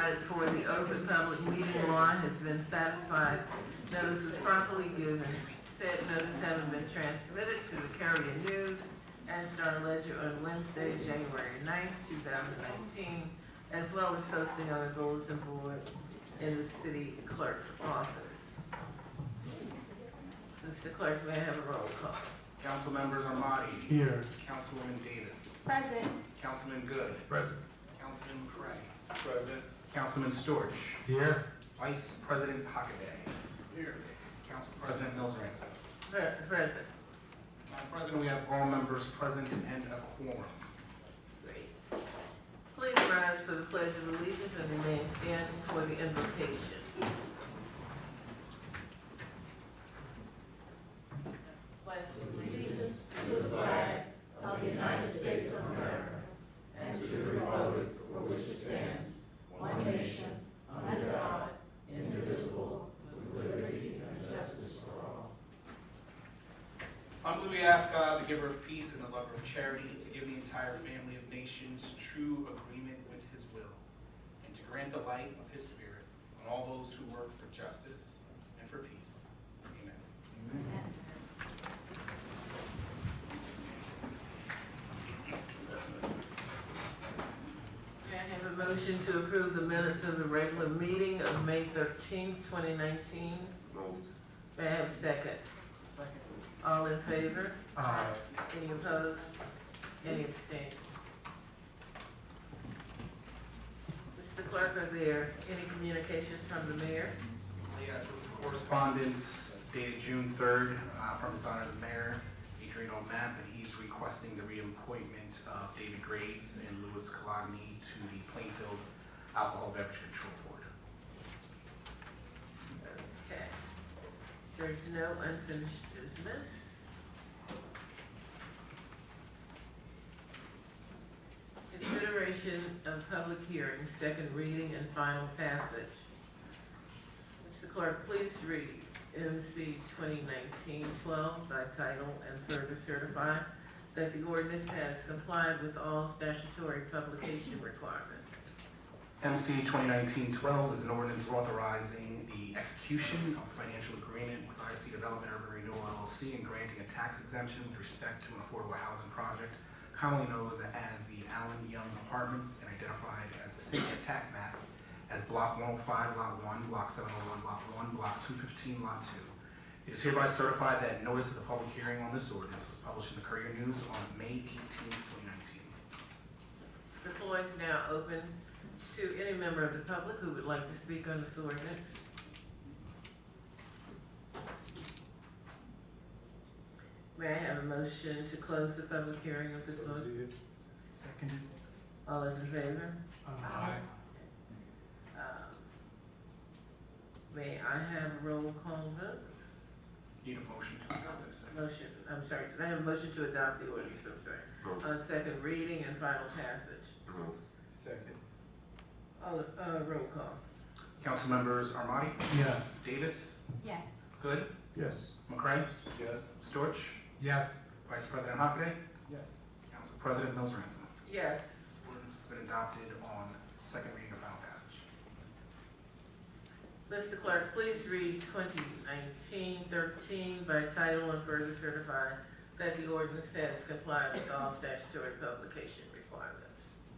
provided for the open public meeting law has been satisfied. Notice was properly given. Said notice having been transmitted to the Courier News and Star Ledger on Wednesday, January 9th, 2019, as well as posting on the bulletin board in the city clerk's office. Mr. Clerk, may I have a roll call? Council members Armati. Here. Councilwoman Davis. Present. Councilman Good. Present. Councilman McCray. Present. Councilman Storch. Here. Vice President Hockaday. Here. Council President Mills Ransom. Present. Madam President, we have all members present and a quorum. Great. Please rise for the Pledge of Allegiance and remain standing for the invocation. Pledge allegiance to the flag of the United States of America and to the republic for which it stands, one nation, under God, indivisible, with liberty and justice for all. Humbly we ask God, the giver of peace and the lover of charity, to give the entire family of nations true agreement with his will, and to grant the light of his spirit on all those who work for justice and for peace. Amen. Amen. May I have a motion to approve the minutes of the regular meeting of May 13th, 2019? Moved. May I have a second? Second. All in favor? Aye. Any opposed? Any abstain? Mr. Clerk, are there any communications from the mayor? Yes, there was correspondence dated June 3rd from His Honor the Mayor, Adrian O'Mapp, and he's requesting the reappointment of David Graves and Louis Cologne to the Plainfield Alcohol Beverage Control Board. Okay. There's no unfinished business. Consideration of public hearing, second reading and final passage. Mr. Clerk, please read MC 2019-12 by title and further certify that the ordinance has complied with all statutory publication requirements. MC 2019-12 is an ordinance authorizing the execution of a financial agreement with IC Development Urban Renewal LLC and granting a tax exemption with respect to an affordable housing project commonly known as the Allen Young Apartments and identified as the city's tax map as Block 105, Lot 1, Block 701, Lot 1, Block 215, Lot 2. It is hereby certified that notice of the public hearing on this ordinance was published in the Courier News on May 18, 2019. The floor is now open to any member of the public who would like to speak on this ordinance. May I have a motion to close the public hearing of this ordinance? Seconded. All those in favor? Aye. May I have a roll call vote? Need a motion to adopt this? Motion, I'm sorry, did I have a motion to adopt the ordinance, I'm sorry, on second reading and final passage? Second. Roll call. Council members Armati. Yes. Davis. Yes. Good. Yes. McCray. Yes. Storch. Yes. Vice President Hockaday. Yes. Council President Mills Ransom. Yes. This ordinance has been adopted on second reading and final passage. Mr. Clerk, please read 2019-13 by title and further certify that the ordinance has complied with all statutory publication requirements.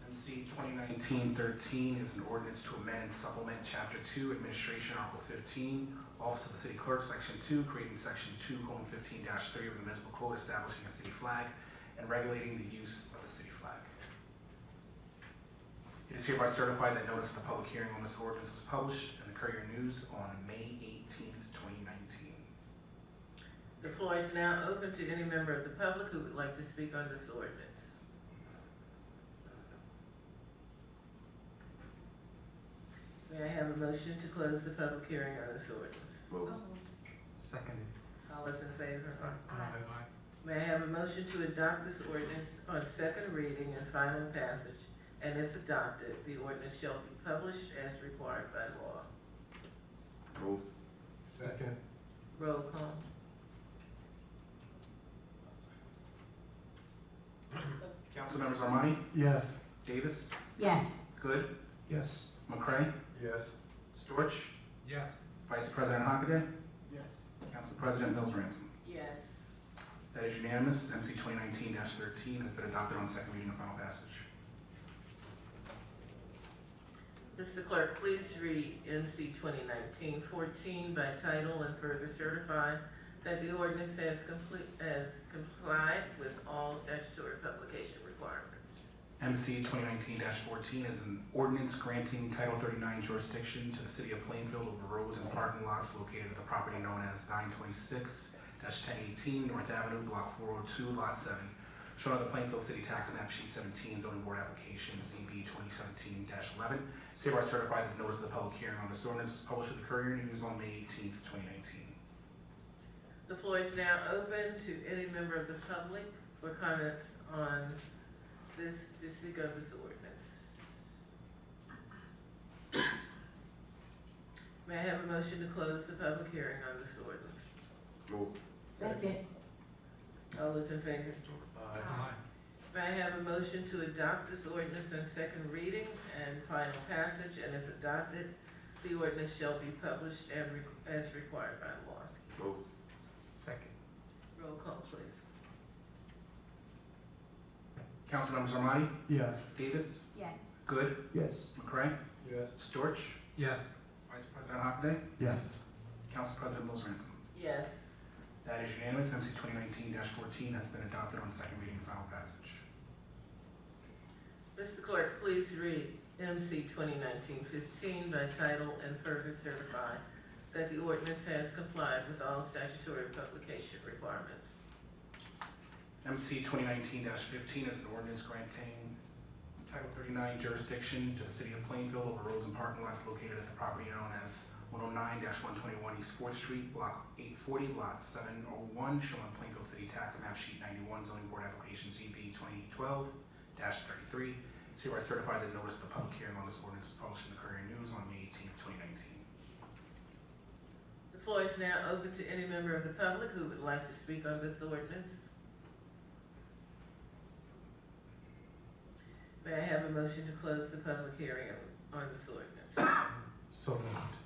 MC 2019-13 is an ordinance to amend and supplement Chapter 2, Administration, Article 15, Office of the City Clerk, Section 2, creating Section 2:15-3 of the Municipal Code, establishing a city flag and regulating the use of the city flag. It is hereby certified that notice of the public hearing on this ordinance was published in the Courier News on May 18th, 2019. The floor is now open to any member of the public who would like to speak on this ordinance. May I have a motion to close the public hearing on this ordinance? Seconded. All those in favor? Aye. May I have a motion to adopt this ordinance on second reading and final passage, and if adopted, the ordinance shall be published as required by law? Moved. Second. Roll call. Council members Armani. Yes. Davis. Yes. Good. Yes. McCray, Yes. Storch, Yes. Vice President Hockaday, Yes. Council President Mills Ransom. Yes. That is unanimous. MC 2019-13 has been adopted on second reading and final passage. Mr. Clerk, please read NC 2019-14 by title and further certify that the ordinance has complied with all statutory publication requirements. MC 2019-14 is an ordinance granting Title 39 jurisdiction to the City of Plainfield over roads and parking lots located at the property known as 926-1018 North Avenue, Block 402, Lot 7, shown on the Plainfield City Tax Map Sheet 17, Zoning Board Application ZB 2017-11. It's hereby certified that the notice of the public hearing on this ordinance was published in the Courier News on May 18th, 2019. The floor is now open to any member of the public for comments on this, to speak of this ordinance. May I have a motion to close the public hearing on this ordinance? Moved. Second. All those in favor? Aye. May I have a motion to adopt this ordinance on second reading and final passage, and if adopted, the ordinance shall be published as required by law. Moved. Second. Roll call, please. Councilmembers Armati, Yes. Davis, Yes. Good, Yes. McCray, Yes. Storch, Yes. Vice President Hockaday, Yes. Council President Mills Ransom. Yes. That is unanimous. MC 2019-14 has been adopted on second reading and final passage. Mr. Clerk, please read MC 2019-15 by title and further certify that the ordinance has complied with all statutory publication requirements. MC 2019-15 is an ordinance granting Title 39 jurisdiction to the City of Plainfield over roads and parking lots located at the property known as 109-121 East 4th Street, Block 840, Lot 701, shown on Plainfield City Tax Map Sheet 91, Zoning Board Application ZB 2012-33. It's hereby certified that notice of the public hearing on this ordinance was published in the Courier News on May 18th, 2019. The floor is now open to any member of the public who would like to speak on this ordinance. May I have a motion to close the public hearing on this ordinance? So moved.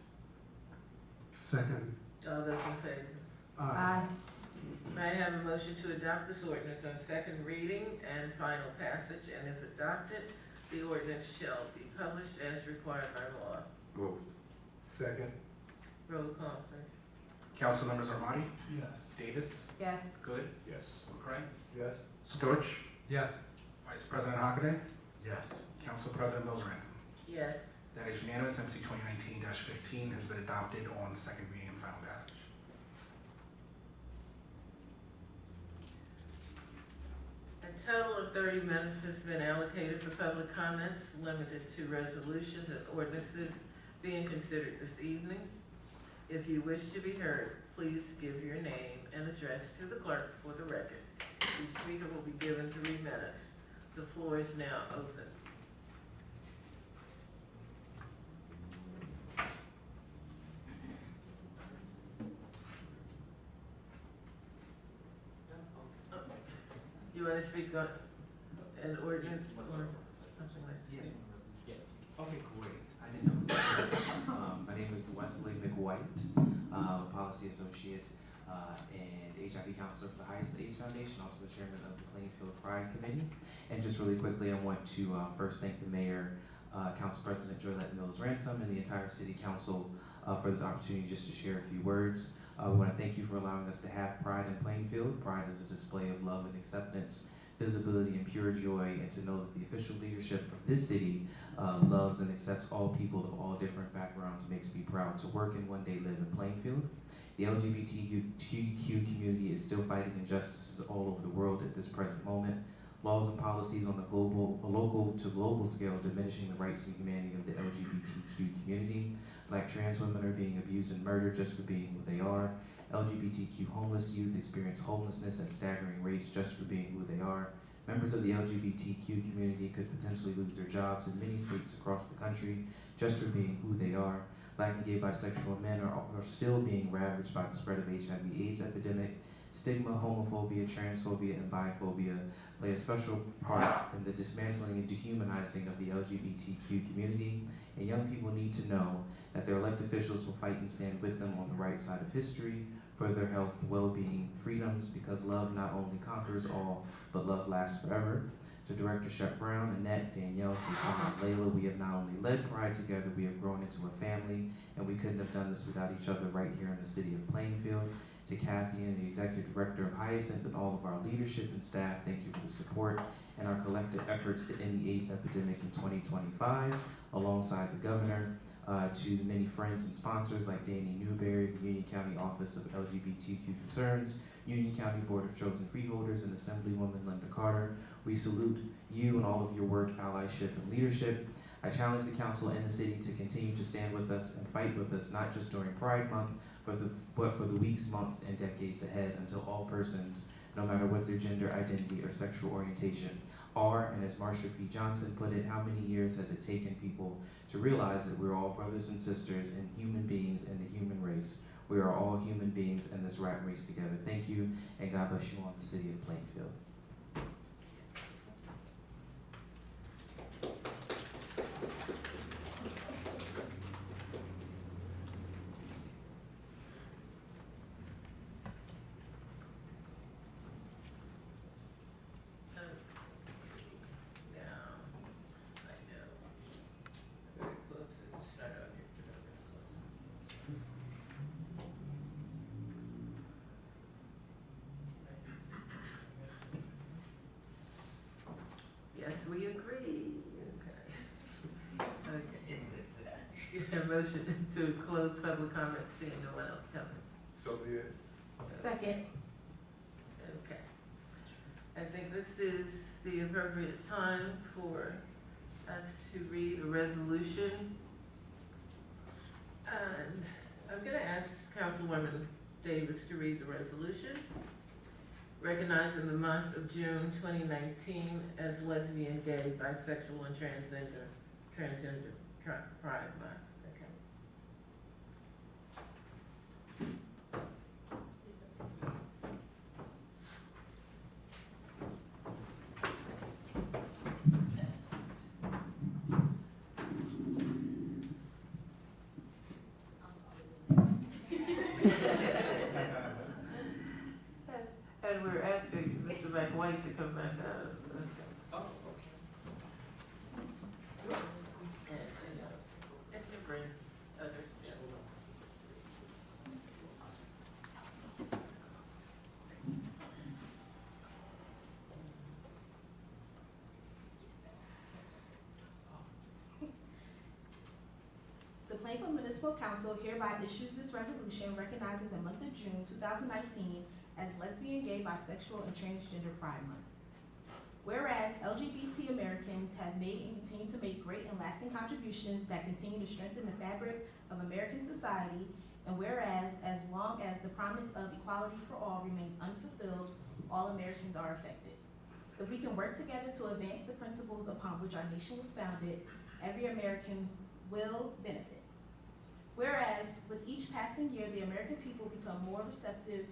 Second. All those in favor? Aye. May I have a motion to adopt this ordinance on second reading and final passage, and if adopted, the ordinance shall be published as required by law. Moved. Second. Roll call, please. Councilmembers Armati, Yes. Davis, Yes. Good, Yes. McCray, Yes. Storch, Yes. Vice President Hockaday, Yes. Council President Mills Ransom. Yes. That is unanimous. MC 2019-15 has been adopted on second reading and final passage. A total of 30 minutes has been allocated for public comments, limited to resolutions and ordinances being considered this evening. If you wish to be heard, please give your name and address to the clerk for the record. Each speaker will be given 3 minutes. The floor is now open. You want to speak on an ordinance or something like that? Yes. Okay, great. I didn't know. My name is Wesley McWhite, Policy Associate and HIV Counselor for the Highest AIDS Foundation, also the Chairman of the Plainfield Pride Committee. And just really quickly, I want to first thank the Mayor, Council President Joylette Mills Ransom, and the entire City Council for this opportunity just to share a few words. We want to thank you for allowing us to have Pride in Plainfield. Pride is a display of love and acceptance, visibility, and pure joy, and to know that the official leadership of this city loves and accepts all people of all different backgrounds makes me proud to work and one day live in Plainfield. The LGBTQ community is still fighting injustices all over the world at this present moment. Laws and policies on the local to global scale diminishing the rights and humanity of the LGBTQ community. Black trans women are being abused and murdered just for being who they are. LGBTQ homeless youth experience homelessness at staggering rates just for being who they are. Members of the LGBTQ community could potentially lose their jobs in many states across the country just for being who they are. Black and gay bisexual men are still being ravaged by the spread of HIV/AIDS epidemic. Stigma, homophobia, transphobia, and biphobia play a special part in the dismantling and dehumanizing of the LGBTQ community, and young people need to know that their elected officials will fight and stand with them on the right side of history for their health, well-being, freedoms, because love not only conquers all, but love lasts forever. To Director Shep Brown, Annette, Danielle, Sifan, and Layla, we have not only led Pride together, we have grown into a family, and we couldn't have done this without each other right here in the city of Plainfield. To Kathy and the Executive Director of Hyacinth and all of our leadership and staff, thank you for the support and our collective efforts to end the AIDS epidemic in 2025, alongside the Governor. To many friends and sponsors like Danny Newberry, the Union County Office of LGBTQ Concerns, Union County Board of Chosen Freeholders, and Assemblywoman Linda Carter. We salute you and all of your work, allyship, and leadership. I challenge the council and the city to continue to stand with us and fight with us, not just during Pride Month, but for the weeks, months, and decades ahead, until all persons, no matter what their gender identity or sexual orientation are. And as Marsha P. Johnson put it, how many years has it taken people to realize that we're all brothers and sisters and human beings in the human race? We are all human beings in this rat race together. Thank you, and God bless you all in the city of Plainfield. Yes, we agree. Okay. Okay. A motion to close public comment, seeing no one else coming. So be it. Second. Okay. I think this is the appropriate time for us to read a resolution. And I'm gonna ask Councilwoman Davis to read the resolution, recognizing the month of June 2019 as Lesbian, Gay, Bisexual, and Transgender Pride Month. Okay. And we're asking Mr. McWhite to come back up. Okay. Oh, And bring others. Yes. The Plainfield Municipal Council hereby issues this resolution recognizing the month of June 2019 as Lesbian, Gay, Bisexual, and Transgender Pride Month. Whereas LGBT Americans have made and continue to make great and lasting contributions that continue to strengthen the fabric of American society, and whereas as long as the promise of equality for all remains unfulfilled, all Americans are affected. If we can work together to advance the principles upon which our nation was founded, every American will benefit. Whereas with each passing year, the American people become more receptive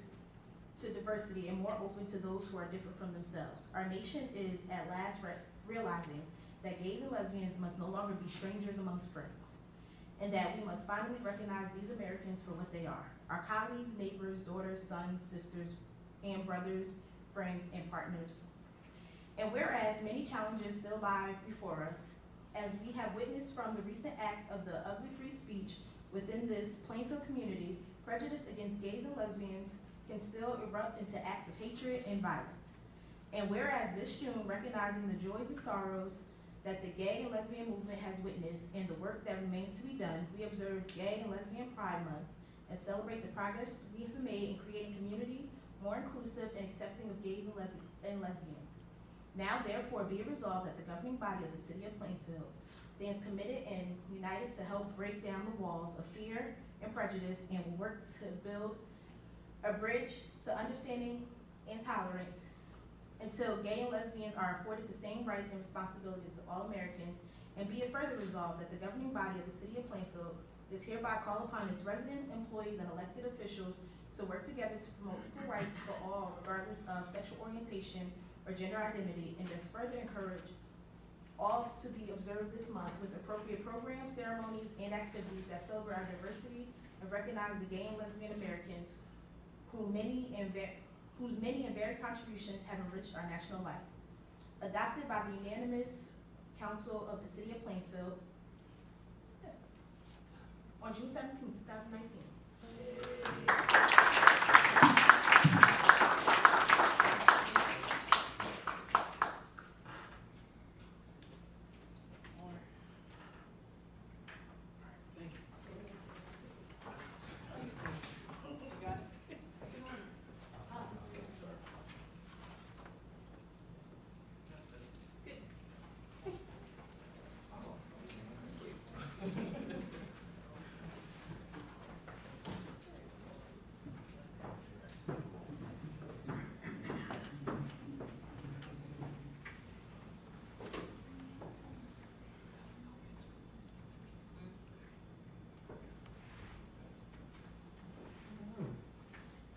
to diversity and more open to those who are different from themselves. Our nation is at last realizing that gays and lesbians must no longer be strangers amongst friends, and that we must finally recognize these Americans for what they are: our colleagues, neighbors, daughters, sons, sisters, and brothers, friends, and partners. And whereas many challenges still lie before us, as we have witnessed from the recent acts of the ugly free speech within this Plainfield community, prejudice against gays and lesbians can still erupt into acts of hatred and violence. And whereas this June, recognizing the joys and sorrows that the gay and lesbian movement has witnessed and the work that remains to be done, we observe Gay and Lesbian Pride Month and celebrate the progress we have made in creating community more inclusive and accepting of gays and lesbians. Now, therefore, be it resolved that the governing body of the city of Plainfield stands committed and united to help break down the walls of fear and prejudice, and will work to build a bridge to understanding and tolerance until gay and lesbians are afforded the same rights and responsibilities of all Americans. And be it further resolved that the governing body of the city of Plainfield does hereby call upon its residents, employees, and elected officials to work together to promote equal rights for all regardless of sexual orientation or gender identity, and thus further encourage all to be observed this month with appropriate programs, ceremonies, and activities that celebrate our diversity and recognize the gay and lesbian Americans whose many and varied contributions have enriched our national life. Adopted by the unanimous Council of the City of Plainfield on June 17, 2019.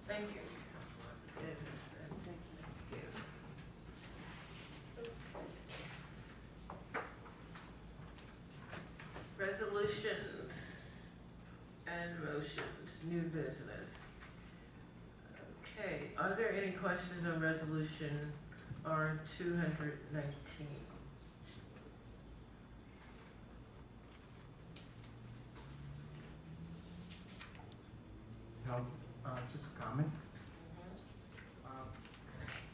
Thank you. Davis, and thank you. Resolutions and motions, new business. Okay, are there any questions on resolution R 219? No, just a comment.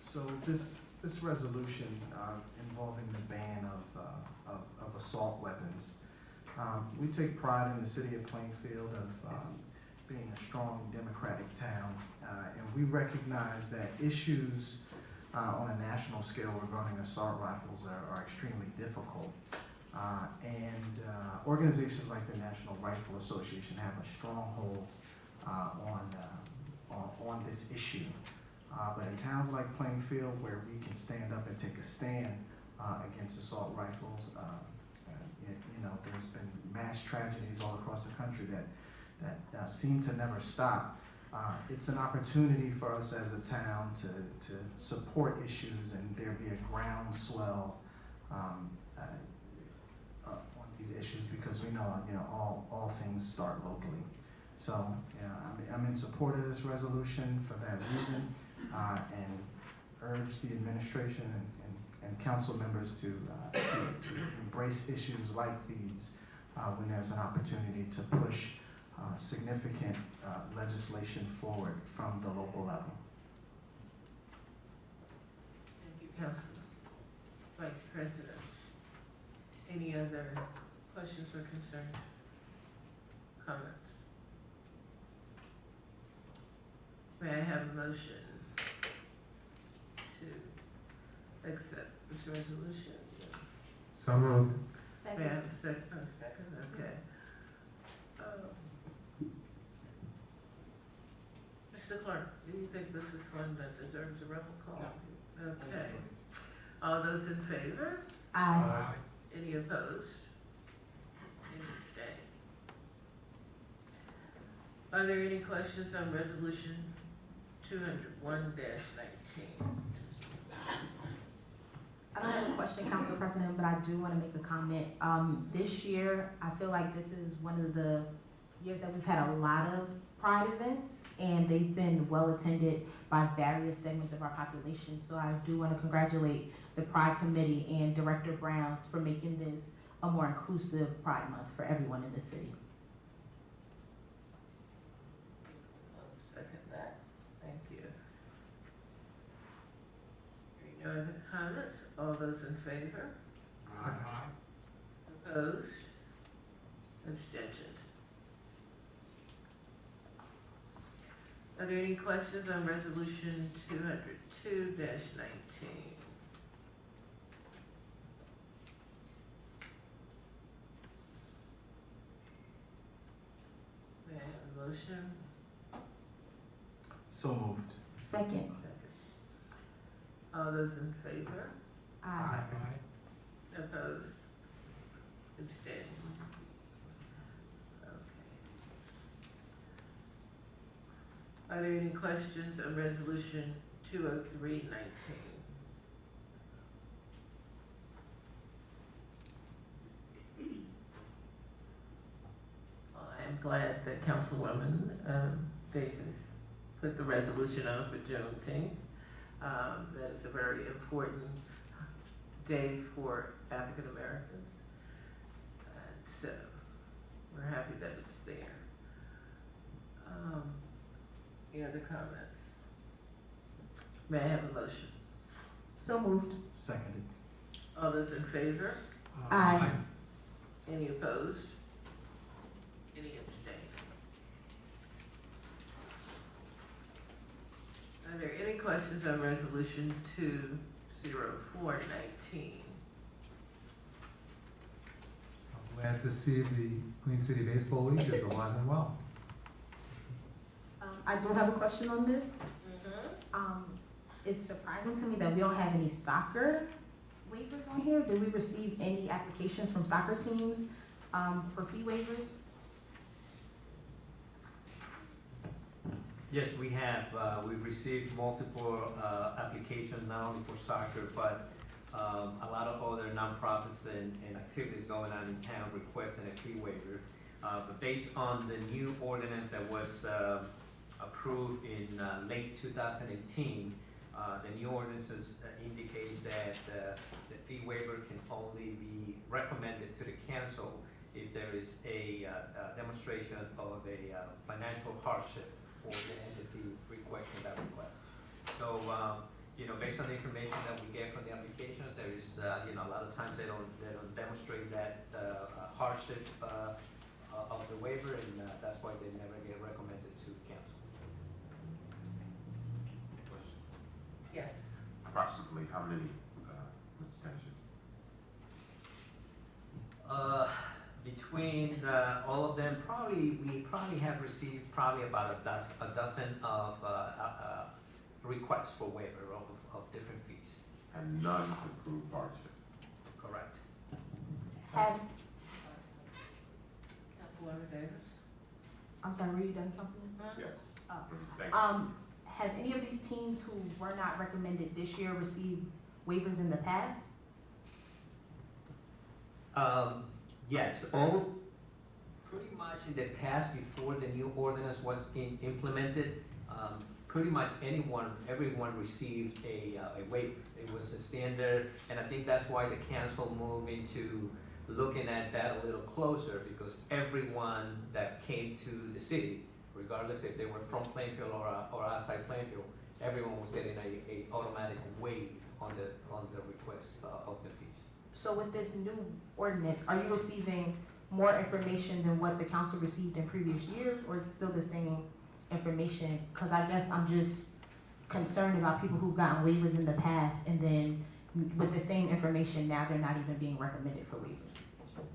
So this resolution involving the ban of assault weapons, we take pride in the city of Plainfield of being a strong democratic town, and we recognize that issues on a national scale regarding assault rifles are extremely difficult. And organizations like the National Rifle Association have a stronghold on this issue. But in towns like Plainfield, where we can stand up and take a stand against assault rifles, there's been mass tragedies all across the country that seem to never stop. It's an opportunity for us as a town to support issues and there be a groundswell on these issues, because we know all things start locally. So I'm in support of this resolution for that reason, and urge the administration and council members to embrace issues like these when there's an opportunity to push significant legislation forward from the local level. Thank you, Councilor. Vice President, any other questions or concerns? Comments? May I have a motion to accept this resolution? So moved. May I have a second? Okay. Mr. Clark, do you think this is one that deserves a roll call? No. Okay. All those in favor? Aye. Any opposed? Any abstaining? Are there any questions on resolution 201-19? I don't have a question, Council President, but I do want to make a comment. This year, I feel like this is one of the years that we've had a lot of Pride events, and they've been well attended by various segments of our population. So I do want to congratulate the Pride Committee and Director Brown for making this a more inclusive Pride Month for everyone in the city. I'll second that. Thank you. Hearing no other comments, all those in favor? Opposed? Abstentions? Are there any questions on resolution 202-19? May I have a motion? So moved. Second. Second. All those in favor? Aye. Opposed? Abstaining? Okay. Are there any questions on resolution 203-19? Well, I am glad that Councilwoman Davis put the resolution on for Juneteenth. That is a very important day for African Americans. So we're happy that it's there. Any other comments? May I have a motion? So moved. Seconded. All those in favor? Aye. Any opposed? Any abstained? Are there any questions on resolution 204-19? I'm glad to see the Queen City Baseball League is alive and well. I do have a question on this. It's surprising to me that we don't have any soccer waivers on here. Did we receive any applications from soccer teams for fee waivers? Yes, we have. We've received multiple applications, not only for soccer, but a lot of other nonprofits and activities going on in town requesting a fee waiver. But based on the new ordinance that was approved in late 2018, the new ordinances indicates that the fee waiver can only be recommended to the council if there is a demonstration of a financial hardship for the entity requesting that request. So, based on the information that we get from the applications, there is, a lot of times they don't demonstrate that hardship of the waiver, and that's why they never get recommended to council. Yes. Approximately how many, Mr. Sanchez? Between all of them, we probably have received about a dozen of requests for waiver of different fees. And none to prove hardship. Correct. Have, Councilwoman Davis? I'm sorry, were you done, Councilman? Yes. Oh. Thank you. Have any of these teams who were not recommended this year received waivers in the past? Yes, all pretty much in the past, before the new ordinance was implemented, pretty much everyone received a waiver. It was a standard, and I think that's why the council moved into looking at that a little closer, because everyone that came to the city, regardless if they were from Plainfield or outside Plainfield, everyone was getting a automatic waive on the request of the fees. So with this new ordinance, are you receiving more information than what the council received in previous years, or is it still the same information? Because I guess I'm just concerned about people who've gotten waivers in the past, and then with the same information now, they're not even being recommended for waivers.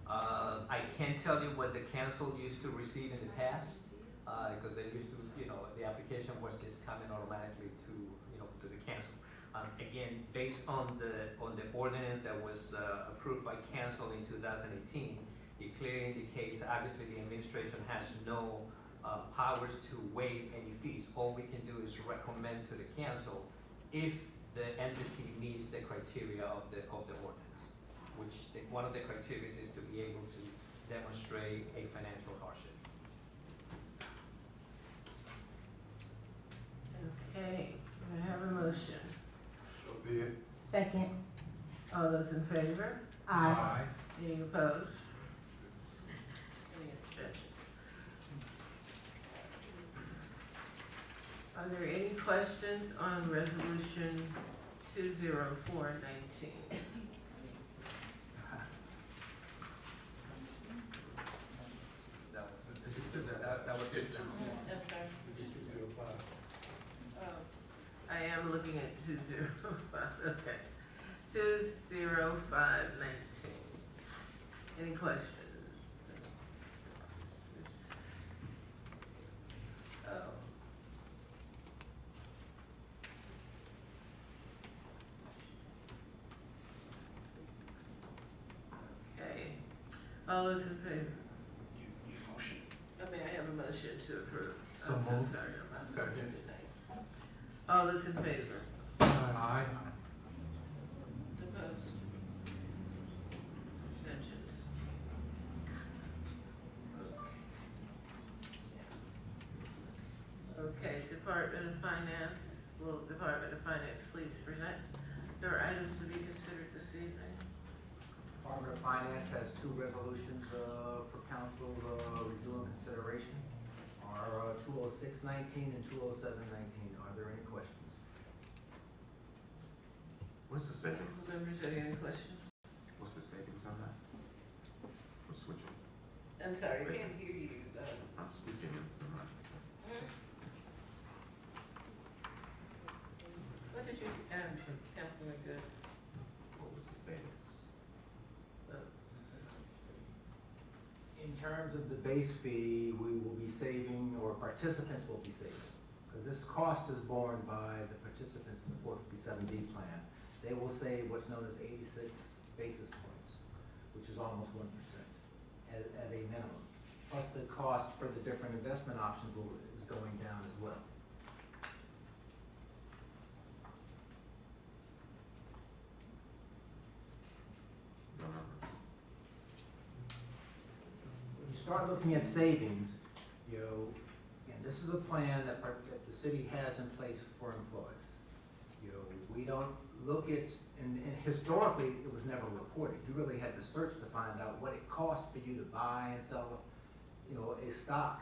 I can't tell you what the council used to receive in the past, because they used to, the application was just coming automatically to the council. Again, based on the ordinance that was approved by council in 2018, it clearly indicates, obviously, the administration has no powers to waive any fees. All we can do is recommend to the council if the entity meets the criteria of the ordinance, which one of the criteria is to be able to demonstrate a financial hardship. Okay, I have a motion. So be it. Second. All those in favor? Aye. Any opposed? Any abstentions? Are there any questions on resolution 204-19? That was good. I'm sorry. I am looking at 205, okay. 205-19. Any questions? Oh. Okay. All those in favor? You motion. May I have a motion? motion to approve? So I'm moved. sorry, I'm not Second. saying your name. All those in favor? Aye. Opposed? Abstentions? Okay, Department of Finance, will Department of Finance please present your items to be considered this evening? Department of Finance has two resolutions for council review and consideration. Are 20619 and 20719. Are there any questions? What's the savings? Council members, are there any questions? What's the savings on that? For switching? I'm sorry, I can't hear you. I'm speaking into the mic. What did you ask, Councilman Good? What was the savings? In terms of the base fee, we will be saving, or participants will be saving, because this cost is borne by the participants in the 457B plan. They will save what's known as 86 basis points, which is almost 1% at a minimum. Plus the cost for the different investment options is going down as well. No numbers. When you start looking at savings, and this is a plan that the city has in place for employees. We don't look at, and historically, it was never reported. You really had to search to find out what it cost for you to buy and sell, a stock,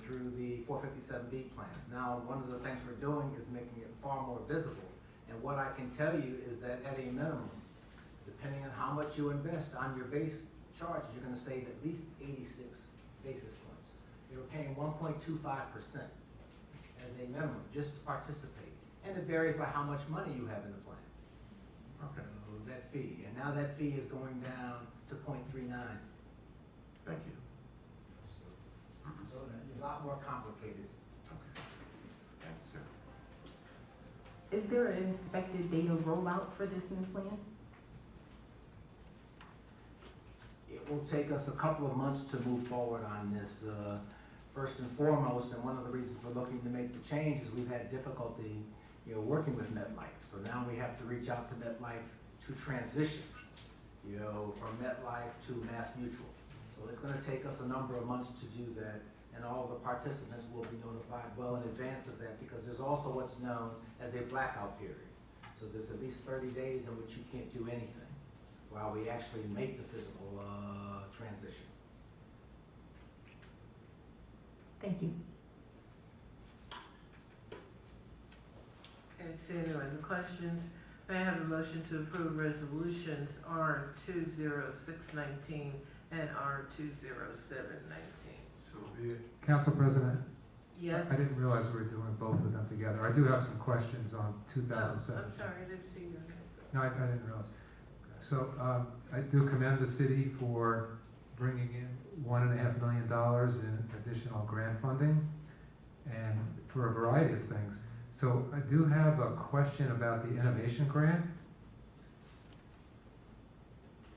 through the 457B plans. Now, one of the things we're doing is making it far more visible. And what I can tell you is that at a minimum, depending on how much you invest on your base charges, you're gonna save at least 86 basis points. You're paying 1.25% as a minimum just to participate. And it varies by how much money you have in the plan. Okay, So that fee, and now that fee is going down to 0.39. thank you. So it's a lot more complicated. Okay, thank you, sir. Is there an expected date of rollout for this new plan? It will take us a couple of months to move forward on this, first and foremost, and one of the reasons we're looking to make the change is we've had difficulty, working with MetLife. So now we have to reach out to MetLife to transition, from MetLife to Mass Mutual. So it's gonna take us a number of months to do that, and all the participants will be notified well in advance of that, because there's also what's known as a blackout period. So there's at least 30 days in which you can't do anything while we actually make the physical transition. Thank you. Okay, see any other questions? May I have a motion to approve resolutions R 20619 and R 20719? So be it. Council President, Yes? I didn't realize we were doing both of them together. I do have some questions on Oh, 2007. I'm sorry, I didn't see your hand. No, I didn't realize. So, I do commend the city for bringing in $1.5 million in additional grant funding, and for a variety of things. So I do have a question about the innovation grant.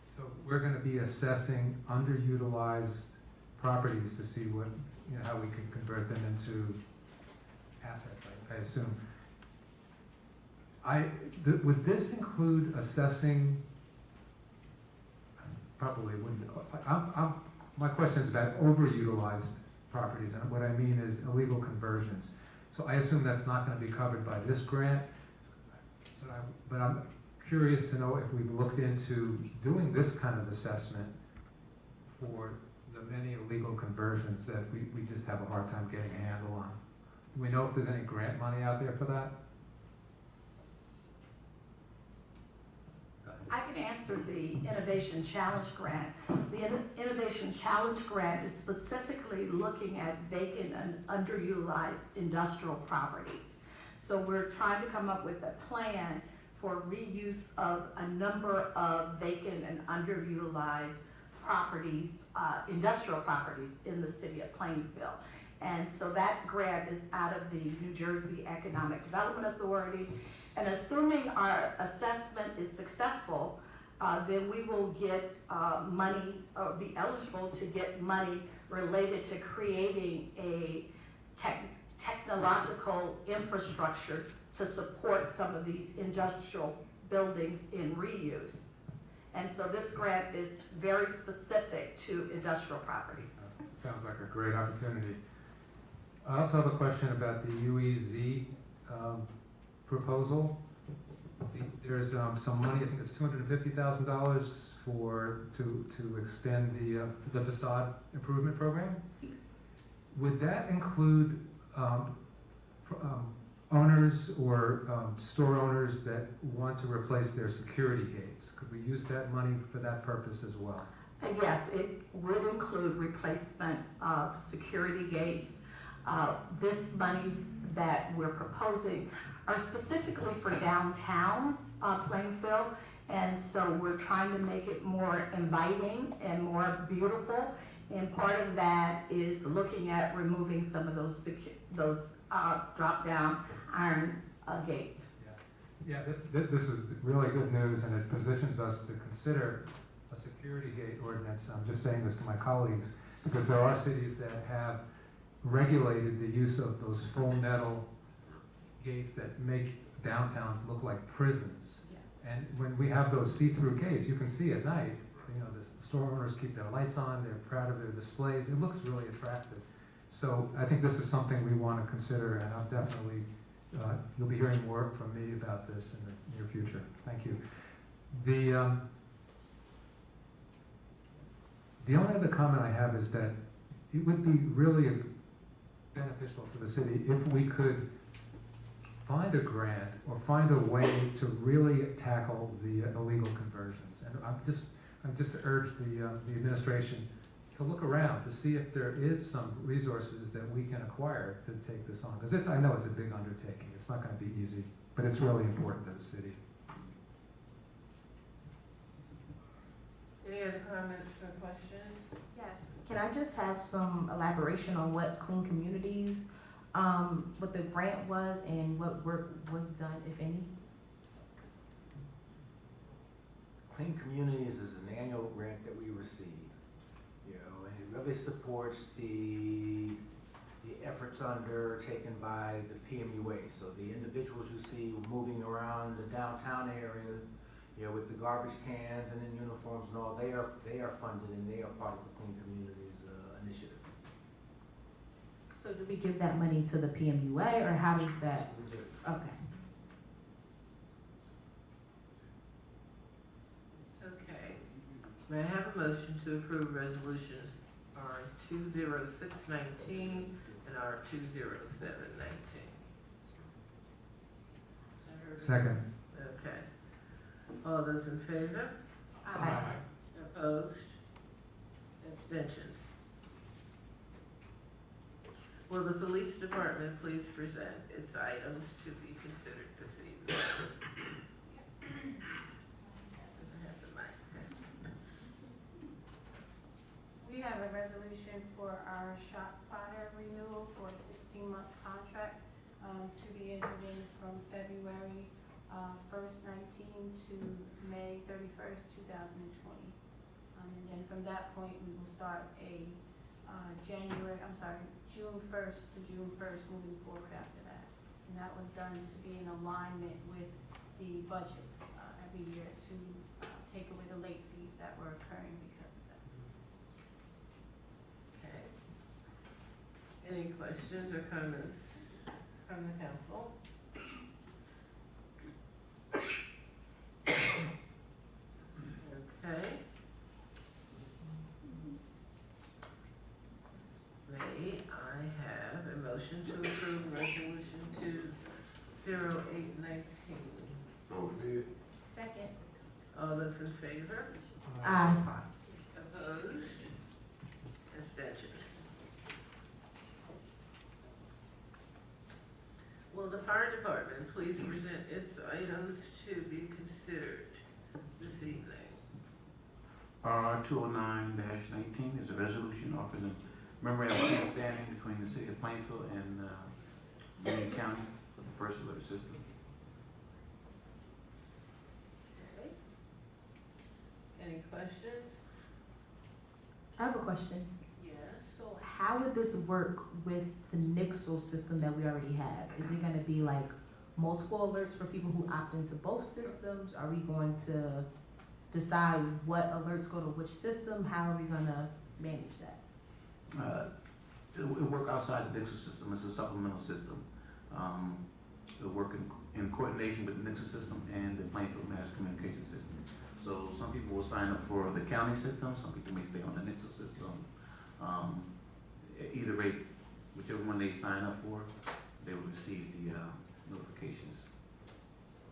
So we're gonna be assessing underutilized properties to see what, how we can convert them into assets, I assume. Would this include assessing? Probably wouldn't. My question is about overutilized properties, and what I mean is illegal conversions. So I assume that's not going to be covered by this grant. But I'm curious to know if we've looked into doing this kind of assessment for the many illegal conversions that we just have a hard time getting a handle on. Do we know if there's any grant money out there for that? I can answer the Innovation Challenge Grant. The Innovation Challenge Grant is specifically looking at vacant and underutilized industrial properties. So we're trying to come up with a plan for reuse of a number of vacant and underutilized properties, industrial properties in the city of Plainfield. And so that grant is out of the New Jersey Economic Development Authority. And assuming our assessment is successful, then we will get money, or be eligible to get money related to creating a technological infrastructure to support some of these industrial buildings in reuse. And so this grant is very specific to industrial properties. Sounds like a great opportunity. I also have a question about the UEZ proposal. There's some money, I think it's $250,000 to extend the facade improvement program. Would that include owners or store owners that want to replace their security gates? Could we use that money for that purpose as well? And yes, it would include replacement of security gates. This monies that we're proposing are specifically for downtown Plainfield, and so we're trying to make it more inviting and more beautiful. And part of that is looking at removing some of those drop-down iron gates. Yeah, this is really good news, and it positions us to consider a security gate ordinance. I'm just saying this to my colleagues, because there are cities that have regulated the use of those full metal gates that make downtowns look like prisons. Yes. And when we have those see-through gates, you can see at night, you know, the store owners keep their lights on, they're proud of their displays, it looks really attractive. So I think this is something we want to consider, and I'll definitely, you'll be hearing more from me about this in the near future. Thank you. The only other comment I have is that it would be really beneficial to the city if we could find a grant or find a way to really tackle the illegal conversions. And I'm just to urge the administration to look around to see if there is some resources that we can acquire to take this on. Because I know it's a big undertaking. It's not going to be easy, but it's really important to the city. Any other comments or questions? Yes, can I just have some elaboration on what Clean Communities, what the grant was and what work was done, if any? Clean Communities is an annual grant that we receive, you know, and it really supports the efforts undertaken by the PMUA. So the individuals you see moving around the downtown area, you know, with the garbage cans and in uniforms and all, they are funded and they are part of the Clean Communities initiative. So do we give that money to the PMUA, or how does that? We do. Okay. Okay. May I have a motion to approve resolutions R 20619 and R 20719? Second. Okay. All those in favor? Aye. Opposed? Abstentions? Will the police department please present its items to be considered this evening? Have the mic. We have a resolution for our shot spotter renewal for a 16-month contract to be entered in from February 1st, 19 to May 31st, 2020. And then from that point, we will start a June 1st to June 1st moving forward after that. And that was done to be in alignment with the budgets every year to take away the late fees that were occurring because of that. Okay. Any questions or comments from the council? Okay. May I have a motion to approve resolution 20819? So moved. Second. All those in favor? Aye. Opposed? Abstentions? Will the fire department please present its items to be considered this evening? R 209-19 is a resolution offering a memorandum of understanding between the city of Plainfield and Union County for the first alert system. Okay. Any questions? I have a question. Yes. So how would this work with the Nixle system that we already have? Is it gonna be like multiple alerts for people who opt into both systems? Are we going to decide what alerts go to which system? How are we gonna manage that? It'll work outside the Nixle system. It's a supplemental system. It'll work in coordination with the Nixle system and the Plainfield Mass Communication System. So some people will sign up for the county system, some people may stay on the Nixle system. Either way, whichever one they sign up for, they will receive the notifications.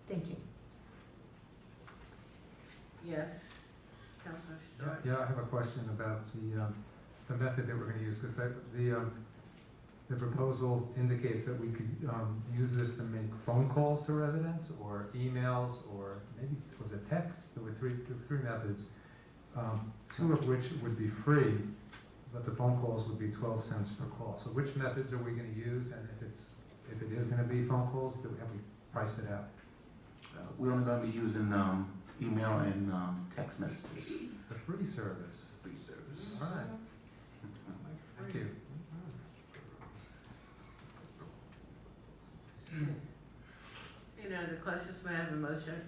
Thank you. Yes, Councilor Stewart? Yeah, I have a question about the method that we're gonna use, because the proposal indicates that we could use this to make phone calls to residents, or emails, or maybe, was it texts? There were three methods, two of which would be free, but the phone calls would be 12 cents per call. So which methods are we gonna use, and if it is gonna be phone calls, have we priced it out? We're only gonna be using email and text messages. The free service. Free service. All right. Thank you. Any other questions? May I have a motion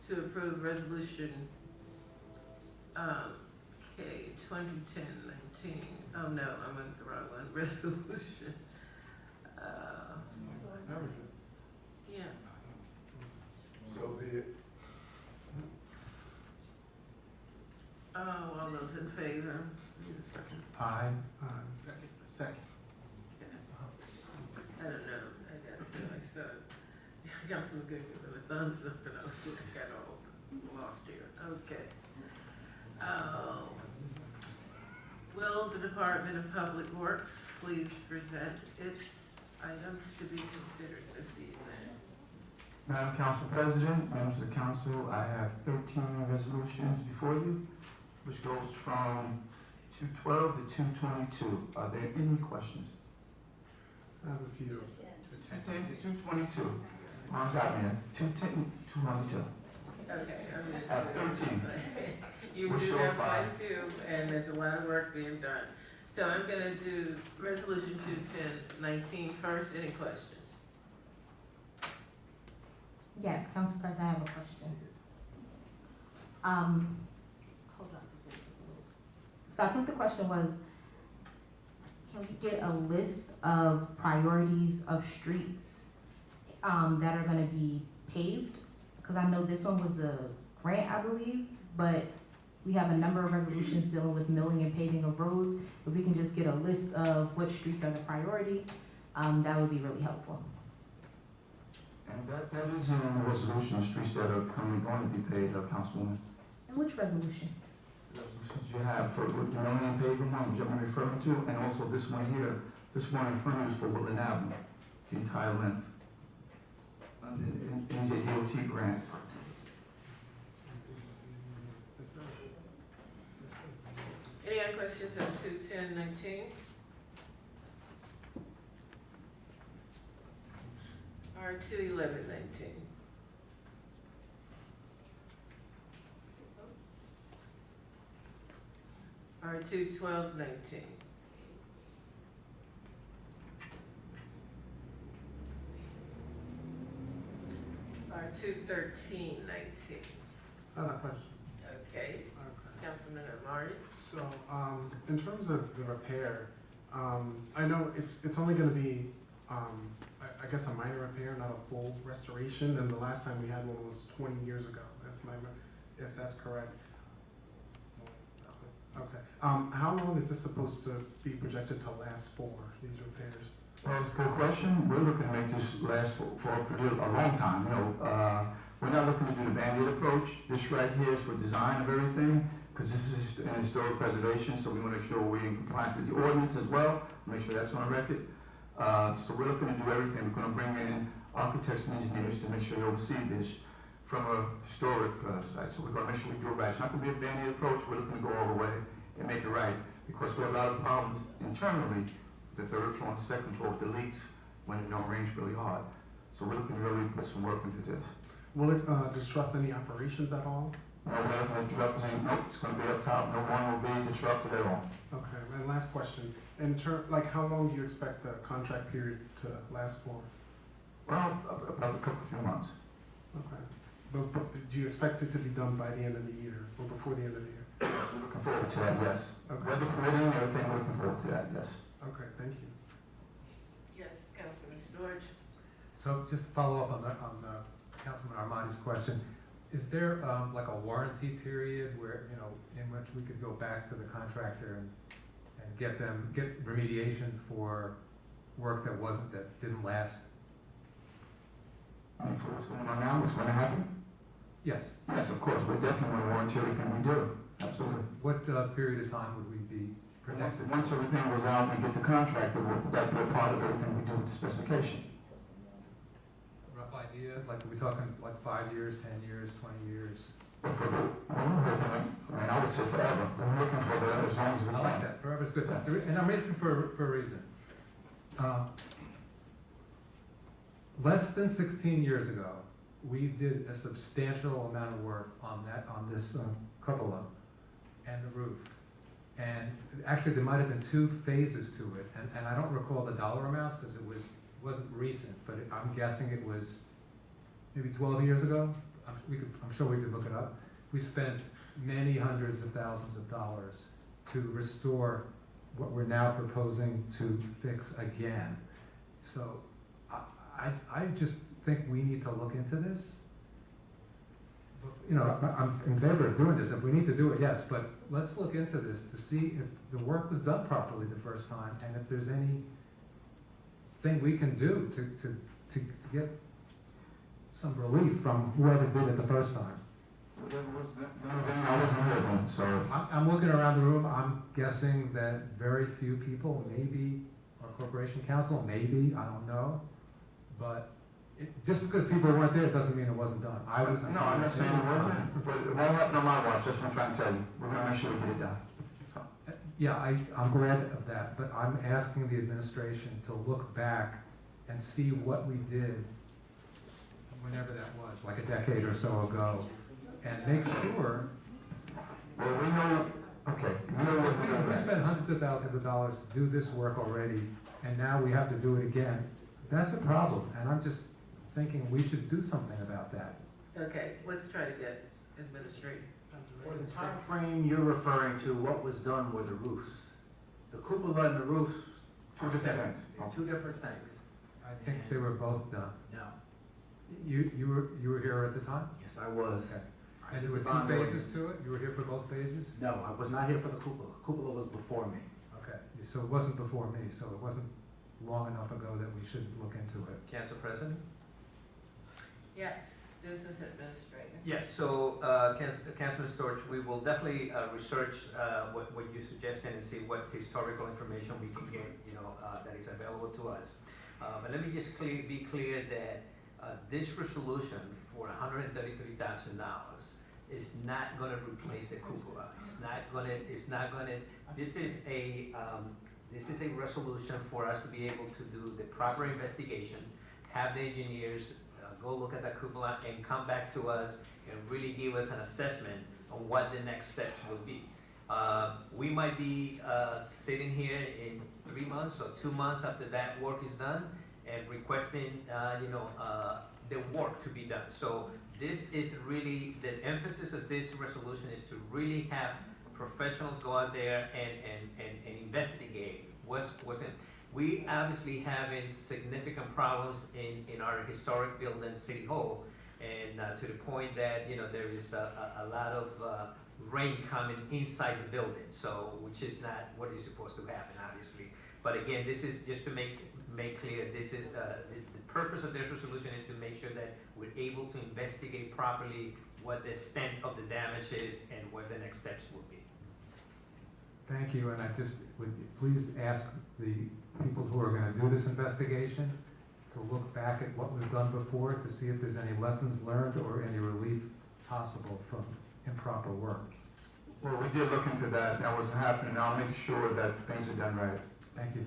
to approve resolution, K 2010-19? Oh no, I'm on the wrong one. Resolution. That was it. Yeah. So be it. All those in favor? Need a second. Aye. Second. I don't know. I gotta say my son. Councilman Good giving a thumbs up, and I was just kind of lost here. Okay. Will the Department of Public Works please present its items to be considered this evening? Madam Council President, members of the council, I have 13 resolutions before you, which goes from 212 to 222. Are there any questions? I have a few. 210 to 222. Wrong got me. 210, 222. Okay, I'm I have 13. You We're do short have quite five. a few, and there's a lot of work being done. So I'm gonna do resolution 210-19 first. Any questions? Yes, Council President, I have a question. Hold on. So I think the question was, can we get a list of priorities of streets that are gonna be paved? Because I know this one was a grant, I believe, but we have a number of resolutions dealing with milling and paving of roads. If we can just get a list of which streets are the priority, that would be really helpful. And that is in the resolution of streets that are currently going to be paid, Councilwoman. And which resolution? Resolutions you have for the milling and paving one, which I'm referring to, and also this one here, this one in front of you is for Woodland Avenue, the entire length. Under NJDOT grant. Any other questions on 210-19? Or 211-19? Or 212-19? Or 213-19? I have a question. Okay, Councilman Amari? So, in terms of the repair, I know it's only gonna be, I guess a minor repair, not a full restoration, and the last time we had one was 20 years ago, if that's correct. Okay, how long is this supposed to be projected to last for, these repairs? Well, it's a good question. We're looking to make this last for a long time. You know, we're not looking to do the Band-Aid approach. This right here is for design of everything, because this is an historic preservation, so we want to make sure we're in compliance with the ordinance as well, make sure that's on record. So we're looking to do everything. We're going to bring in architects and engineers to make sure they oversee this from a historic site. So we're going to make sure we do it right. It's not going to be a Band-Aid approach. We're looking to go all the way and make it right, because we have a lot of problems internally, the third floor and the second floor with the leaks when it rains really hard. So we're looking to really put some work into this. Will it disrupt any operations at all? No, we're not going to disrupt anything. Nope, it's going to be up top. No one will be disrupted at all. Okay, and last question, Like how long do you expect the contract period to last for? Well, about a couple, few months. Okay. But do you expect it to be done by the end of the year or before the end of the year? We're looking forward to that, yes. Okay. Weather permitting, everything, we're looking forward to that, yes. Okay, thank you. Yes, Councilman Storch. So just to follow up on Councilman Armani's question, is there like a warranty period where, you know, in which we could go back to the contractor and get remediation for work that didn't last? I mean, for what's going on now, what's going to happen? Yes. Yes, of course, we definitely want to warranty everything we do, absolutely. What period of time would we be protected? Once everything goes out and we get the contractor, that we're part of everything we do with the specification. Rough idea, like are we talking like 5 years, 10 years, 20 years? But for the, I would say forever. We're looking for that as long as we I can. like that, forever's good. And I'm asking for a reason. Less than 16 years ago, we did a substantial amount of work on this cupola and the roof. And actually, there might have been 2 phases to it, and I don't recall the dollar amounts because it wasn't recent, but I'm guessing it was maybe 12 years ago. I'm sure we could look it up. We spent many hundreds of thousands of dollars to restore what we're now proposing to fix again. So I just think we need to look into this. You know, I'm in favor of doing this. If we need to do it, yes, but let's look into this to see if the work was done properly the first time and if there's anything we can do to get some relief from whoever did it the first time. I wasn't here then, so. I'm looking around the room, I'm guessing that very few people, maybe our corporation counsel, maybe, I don't know. But just because people weren't there doesn't mean it wasn't done. No, I'm not saying it wasn't, but it won't happen on my watch, that's what I'm trying to tell you. We're gonna make sure we get it done. Yeah, I'm glad of that, but I'm asking the administration to look back and see what we did whenever that was, like a decade or so ago, and make sure. Well, we know, okay, we know what's going We on. spent hundreds of thousands of dollars to do this work already, and now we have to do it again. That's a problem, and I'm just thinking we should do something about that. Okay, let's try to get administrative. For the time frame you're referring to, what was done were the roofs. The cupola and the roof, Two different things. are 2 different things. I think they were both done. No. You were here at the time? Yes, I was. Okay. I And did there were the 2 bond phases ordinance. to it? You were here for both phases? No, I was not here for the cupola. Cupola was before me. Okay, so it wasn't before me, so it wasn't long enough ago that we should look into it. Council President? Yes, business administrator. Yes, so, Councilman Storch, we will definitely research what you suggested and see what historical information we can get, that is available to us. But let me just be clear that this resolution for $133,000 is not gonna replace the cupola. This is a resolution for us to be able to do the proper investigation, have the engineers go look at the cupola and come back to us and really give us an assessment on what the next steps will be. We might be sitting here in 3 months or 2 months after that work is done and requesting, the work to be done. So this is really, the emphasis of this resolution is to really have professionals go out there and investigate what's in. We obviously having significant problems in our historic building, City Hall, and to the point that, there is a lot of rain coming inside the building, so, which is not what is supposed to happen, obviously. But again, this is just to make clear, this is, the purpose of this resolution is to make sure that we're able to investigate properly what the extent of the damage is and what the next steps will be. Thank you, and I just would please ask the people who are gonna do this investigation to look back at what was done before to see if there's any lessons learned or any relief possible from improper work. Well, we did look into that, that wasn't happening, I'll make sure that things are done right. Thank you.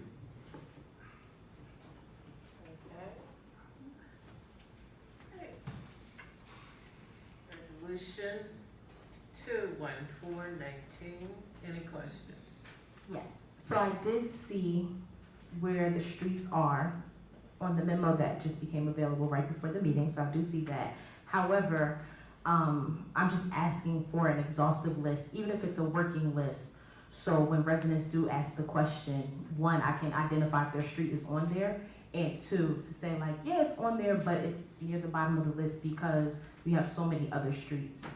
Okay. Resolution 21419, any questions? Yes. So I did see where the streets are on the memo that just became available right before the meeting, so I do see that. However, I'm just asking for an exhaustive list, even if it's a working list. So when residents do ask the question, one, I can identify if their street is on there, and two, to say like, yeah, it's on there, but it's near the bottom of the list because we have so many other streets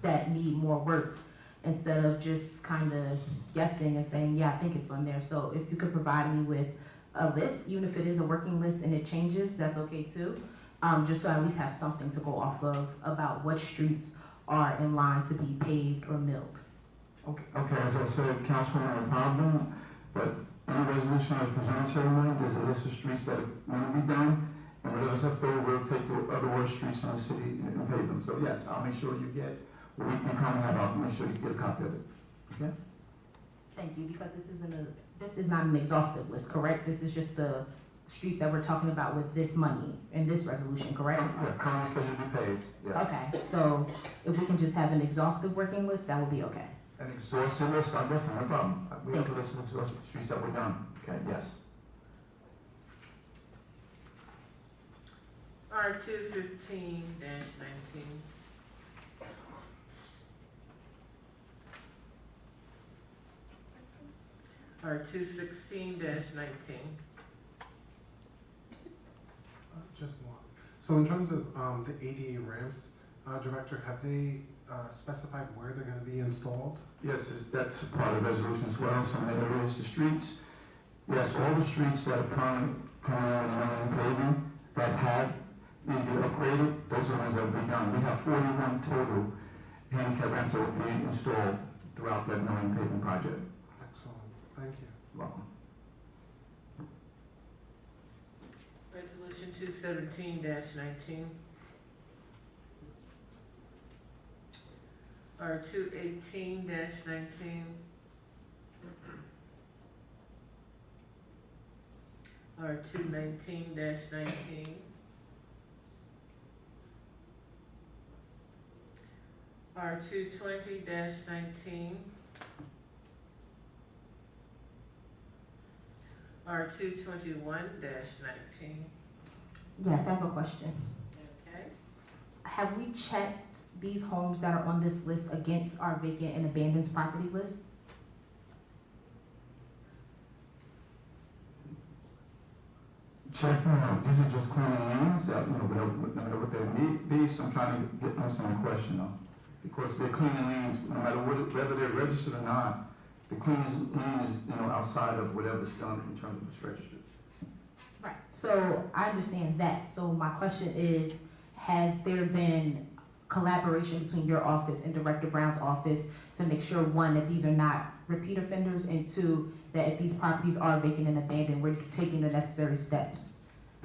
that need more work, instead of just kind of guessing and saying, yeah, I think it's on there. So if you could provide me with a list, even if it is a working list and it changes, that's okay too. Just so I at least have something to go off of about what streets are in line to be paved or milled. Okay, as I said, Councilwoman, no problem, but any resolution that's presented to everyone, there's a list of streets that want to be done, and whatever's left over, we'll take the other worst streets in the city and pave them. So yes, I'll make sure you get what we comment about, make sure you get a copy of it. Okay? Thank you, because this is not an exhaustive list, correct? This is just the streets that we're talking about with this money in this resolution, correct? Yeah, currently scheduled to be paid, yes. Okay, so if we can just have an exhaustive working list, that would be okay. An exhaustive list, I'm different, no problem. We have to listen to exhaustive streets that were done, okay, yes. R215-19. R216-19. Just one. So in terms of the ADA ramps, Director, have they specified where they're going to be installed? Yes, that's part of the resolution as well, so in areas, the streets. Yes, all the streets that are currently paving that have either upgraded, those are the ones that will be done. We have 41 total handicap ramps that will be installed throughout that milling paving project. Excellent. Thank you. You're welcome. Resolution 217-19. R218-19. R219-19. R220-19. R221-19. Yes, I have a question. Okay. Have we checked these homes that are on this list against our vacant and abandoned property list? Check them out. These are just cleaning lanes that, no matter what they need be, so I'm trying to get answer my question though. Because they're cleaning lanes, no matter whether they're registered or not, the cleaning lane is, outside of whatever's done in terms of it's registered. Right. So I understand that. So my question is, has there been collaboration between your office and Director Brown's office to make sure, one, that these are not repeat offenders, and two, that if these properties are vacant and abandoned, we're taking the necessary steps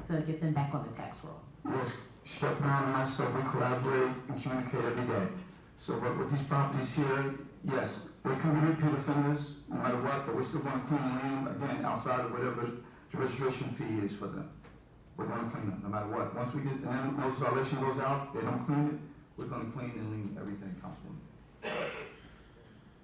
to get them back on the tax roll? Yes, Shep Brown and myself, we collaborate and communicate every day. So with these properties here, yes, they can be repeat offenders no matter what, but we're still going to clean the lane, again, outside of whatever the registration fee is for them. We're going to clean them no matter what. Once we get, and then notice violation goes out, they don't clean it, we're going to clean and lean everything, Councilwoman.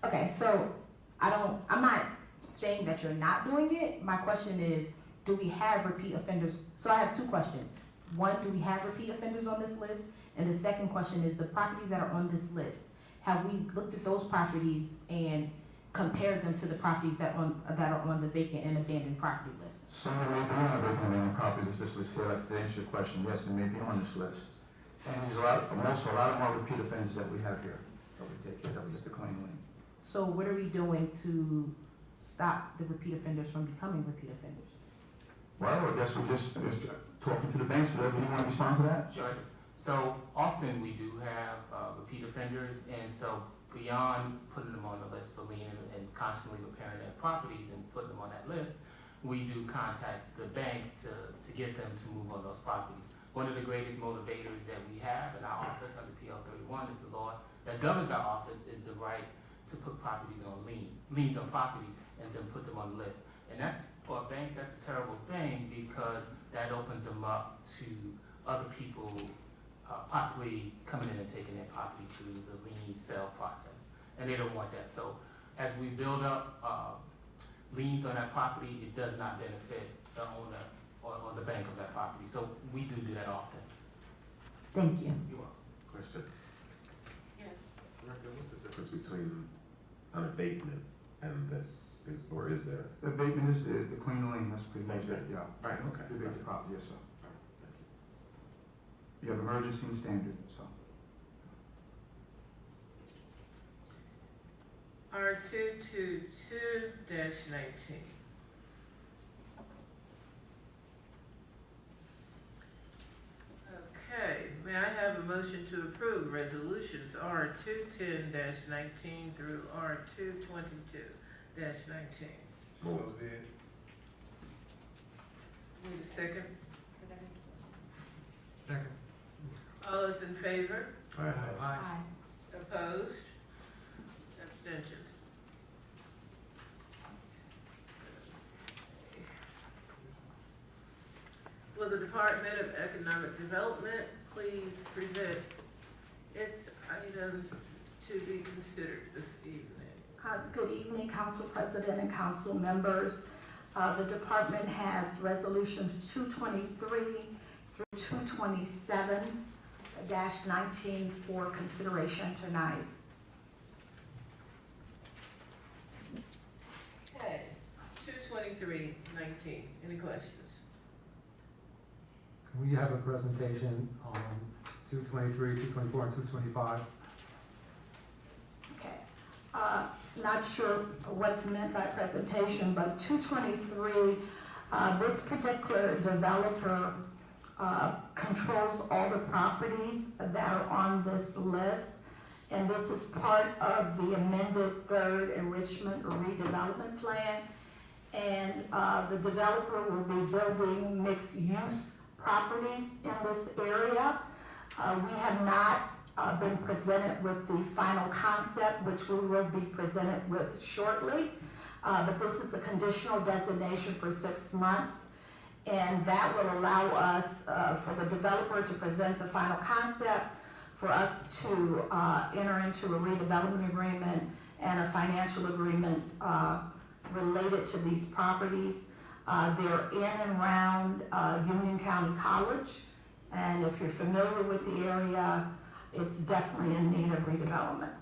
Okay, so I'm not saying that you're not doing it. My question is, do we have repeat offenders? So I have two questions. One, do we have repeat offenders on this list? And the second question is, the properties that are on this list, have we looked at those properties and compared them to the properties that are on the vacant and abandoned property list? Some of them may be on the vacant and abandoned property list here, to answer your question, yes, they may be on this list. And there's also a lot of more repeat offenders that we have here, that we take care of, that we have to claim lane. So what are we doing to stop the repeat offenders from becoming repeat offenders? Well, I guess we're just talking to the banks, whatever you want to respond to that? Sure. So often we do have repeat offenders, and so beyond putting them on the list for lien and constantly repairing their properties and putting them on that list, we do contact the banks to get them to move on those properties. One of the greatest motivators that we have in our office under PL 31 is the law that governs our office is the right to put properties on liens on properties, and then put them on the list. And that's, for a bank, that's a terrible thing, because that opens them up to other people possibly coming in and taking their property through the lien sale process. And they don't want that. So as we build up liens on that property, it does not benefit the owner or the bank of that property. So we do that often. Thank you. You're welcome. Question? Yes. Director, what's the difference between an abatement and this, or is there? The abatement is the clean lien, that's pretty much it, yeah. Right, okay. The abate the property, yes, sir. All right, thank you. You have emergency and standard, so. R222-19. Okay, may I have a motion to approve resolutions R210-19 through R222-19? Move. Wait a second. Second. All those in favor? Aye. Aye. Opposed? Abstentions? Will the Department of Economic Development please present its items to be considered this evening? Good evening, Council President and council members. The department has resolutions 223 through 227-19 for consideration tonight. Okay, 223-19, any questions? Can we have a presentation on 223, 224, and 225? Okay. Not sure what's meant by presentation, but 223, this particular developer controls all the properties that are on this list. And this is part of the amended third enrichment redevelopment plan. And the developer will be building mixed use properties in this area. We have not been presented with the final concept, which we will be presented with shortly. But this is a conditional designation for 6 months. And that will allow us, for the developer to present the final concept, for us to enter into a redevelopment agreement and a financial agreement related to these properties. They're in and around Union County College, and if you're familiar with the area, it's definitely in need of redevelopment.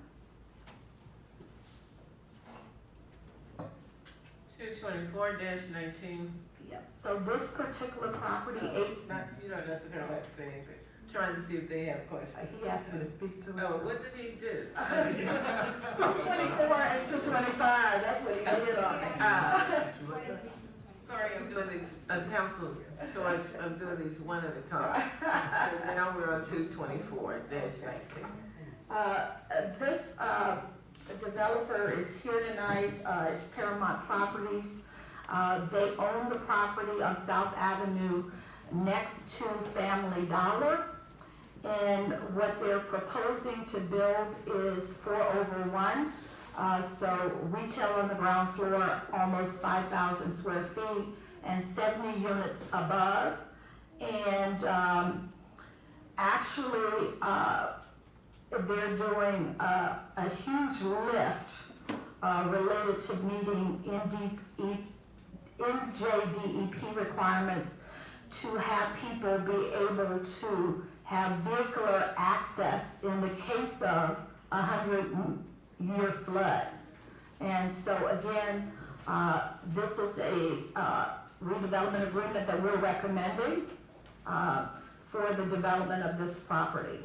224-19. Yes, so this particular property, You don't necessarily have to say anything. Trying to see if they have questions. he asked me to speak to it. Oh, what did he do? 224 and 225, that's what he did on me. Sorry, I'm doing these, council storage, I'm doing these one at a time. So now we're on 224-19. This developer is here tonight. It's Paramount Properties. They own the property on South Avenue next to Family Dollar. And what they're proposing to build is 4/1. So retail on the ground floor, almost 5,000 square feet, and 70 units above. And actually, they're doing a huge lift related to meeting NJDEP requirements to have people be able to have vehicular access in the case of 100-year flood. And so again, this is a redevelopment agreement that we're recommending for the development of this property.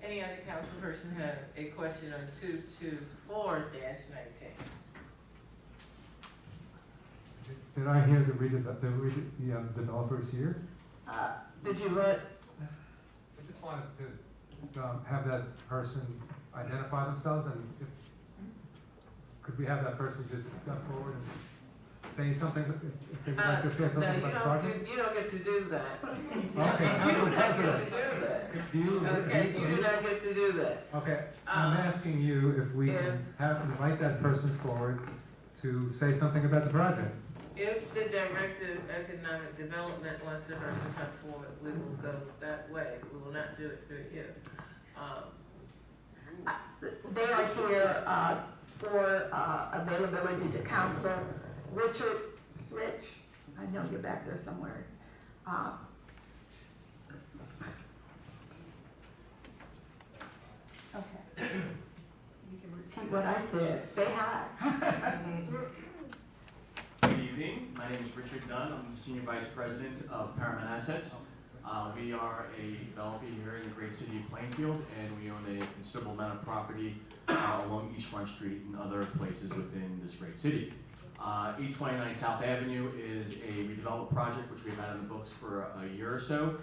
Any other council person have a question on 224-19? Did I hear the developers here? Did you what? I just wanted to have that person identify themselves, and could we have that person just step forward and say something, if they would like to say something about the project? You don't get to do that. Okay, You Council do not get President. to do that. Do you? Okay, you do not get to do that. Okay, I'm asking you if we if- can invite that person forward to say something about the project. If the Director of Economic Development wants the person to come forward, we will go that way. We will not do it through you. They are here for availability to council. Rich, I know you're back there somewhere. Okay. You can repeat what I said. Say hi. Good evening. My name is Richard Dunn. I'm the Senior Vice President of Paramount Assets. We are a developer here in the great city of Plainfield, and we own a considerable amount of property along East Front Street and other places within this great city. 829 South Avenue is a redevelopment project which we've had in the books for a year or so.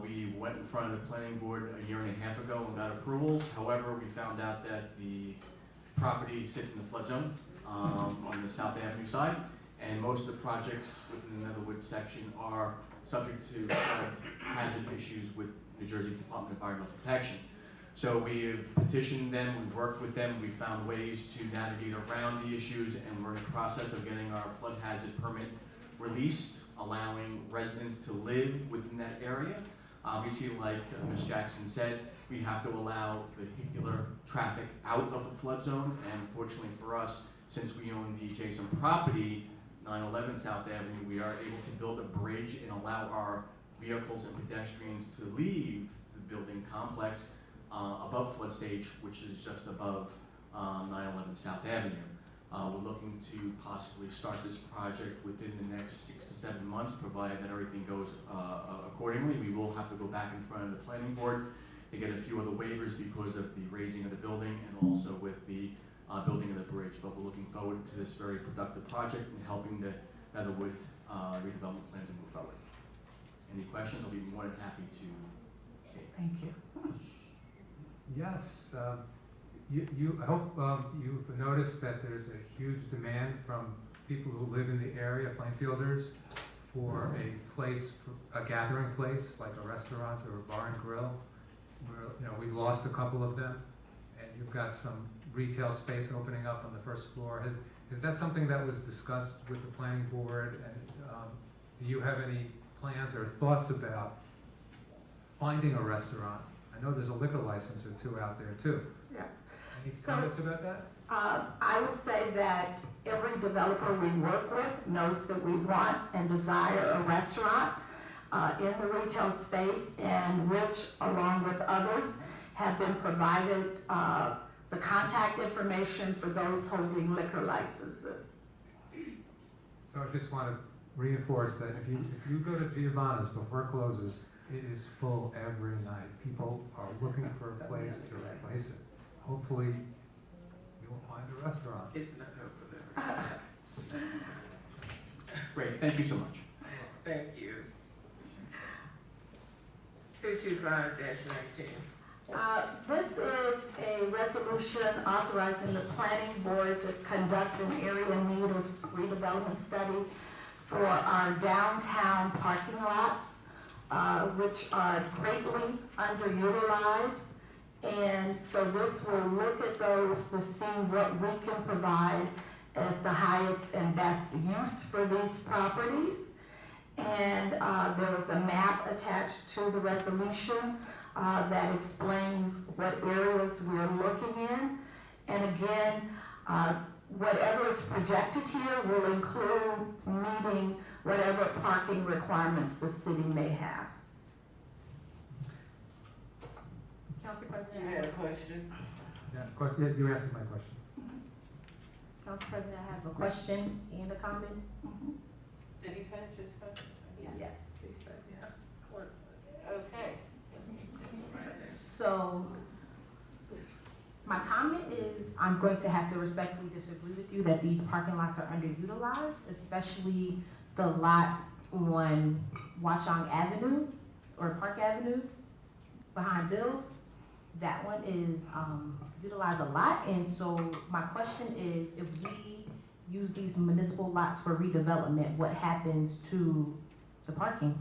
We went in front of the planning board a year and a half ago and got approvals. However, we found out that the property sits in the flood zone on the South Avenue side, and most of the projects within the Netherwood section are subject to flood hazard issues with New Jersey Department of Environmental Protection. So we have petitioned them, we've worked with them, we found ways to navigate around the issues, and we're in the process of getting our flood hazard permit released, allowing residents to live within that area. Obviously, like Ms. Jackson said, we have to allow vehicular traffic out of the flood zone, and fortunately for us, since we own the adjacent property, 911 South Avenue, we are able to build a bridge and allow our vehicles and pedestrians to leave the building complex above flood stage, which is just above 911 South Avenue. We're looking to possibly start this project within the next 6 to 7 months, provided that everything goes accordingly. We will have to go back in front of the planning board to get a few other waivers because of the raising of the building and also with the building of the bridge. But we're looking forward to this very productive project and helping the Netherwood redevelopment plan to move forward. Any questions? I'll be more than happy to take. Thank you. Yes, I hope you've noticed that there's a huge demand from people who live in the area, Plainfielders, for a place, a gathering place, like a restaurant or a bar and grill. We've lost a couple of them, and you've got some retail space opening up on the first floor. Is that something that was discussed with the planning board? And do you have any plans or thoughts about finding a restaurant? I know there's a liquor license or two out there too. Yeah. Any comments about that? I would say that every developer we work with knows that we want and desire a restaurant in the retail space, and which, along with others, have been provided the contact information for those holding liquor licenses. So I just want to reinforce that if you go to Giovanna's before it closes, it is full every night. People are looking for a place to replace it. Hopefully, you will find a restaurant. It's not open there. Great, thank you so much. Thank you. 225-19. This is a resolution authorizing the planning board to conduct an area need of redevelopment study for our downtown parking lots, which are greatly underutilized. And so this will look at those to see what we can provide as the highest and best use for these properties. And there was a map attached to the resolution that explains what areas we're looking in. And again, whatever is projected here will include meeting whatever parking requirements the city may have. Council President. You had a question? Yeah, you answered my question. Council President, I have a question and a comment. Did he finish his question? Yes, he said yes. Okay. So, my comment is, I'm going to have to respectfully disagree with you that these parking lots are underutilized, especially the lot on Watchung Avenue, or Park Avenue, behind Bill's. That one is utilized a lot, and so my question is, if we use these municipal lots for redevelopment, what happens to the parking?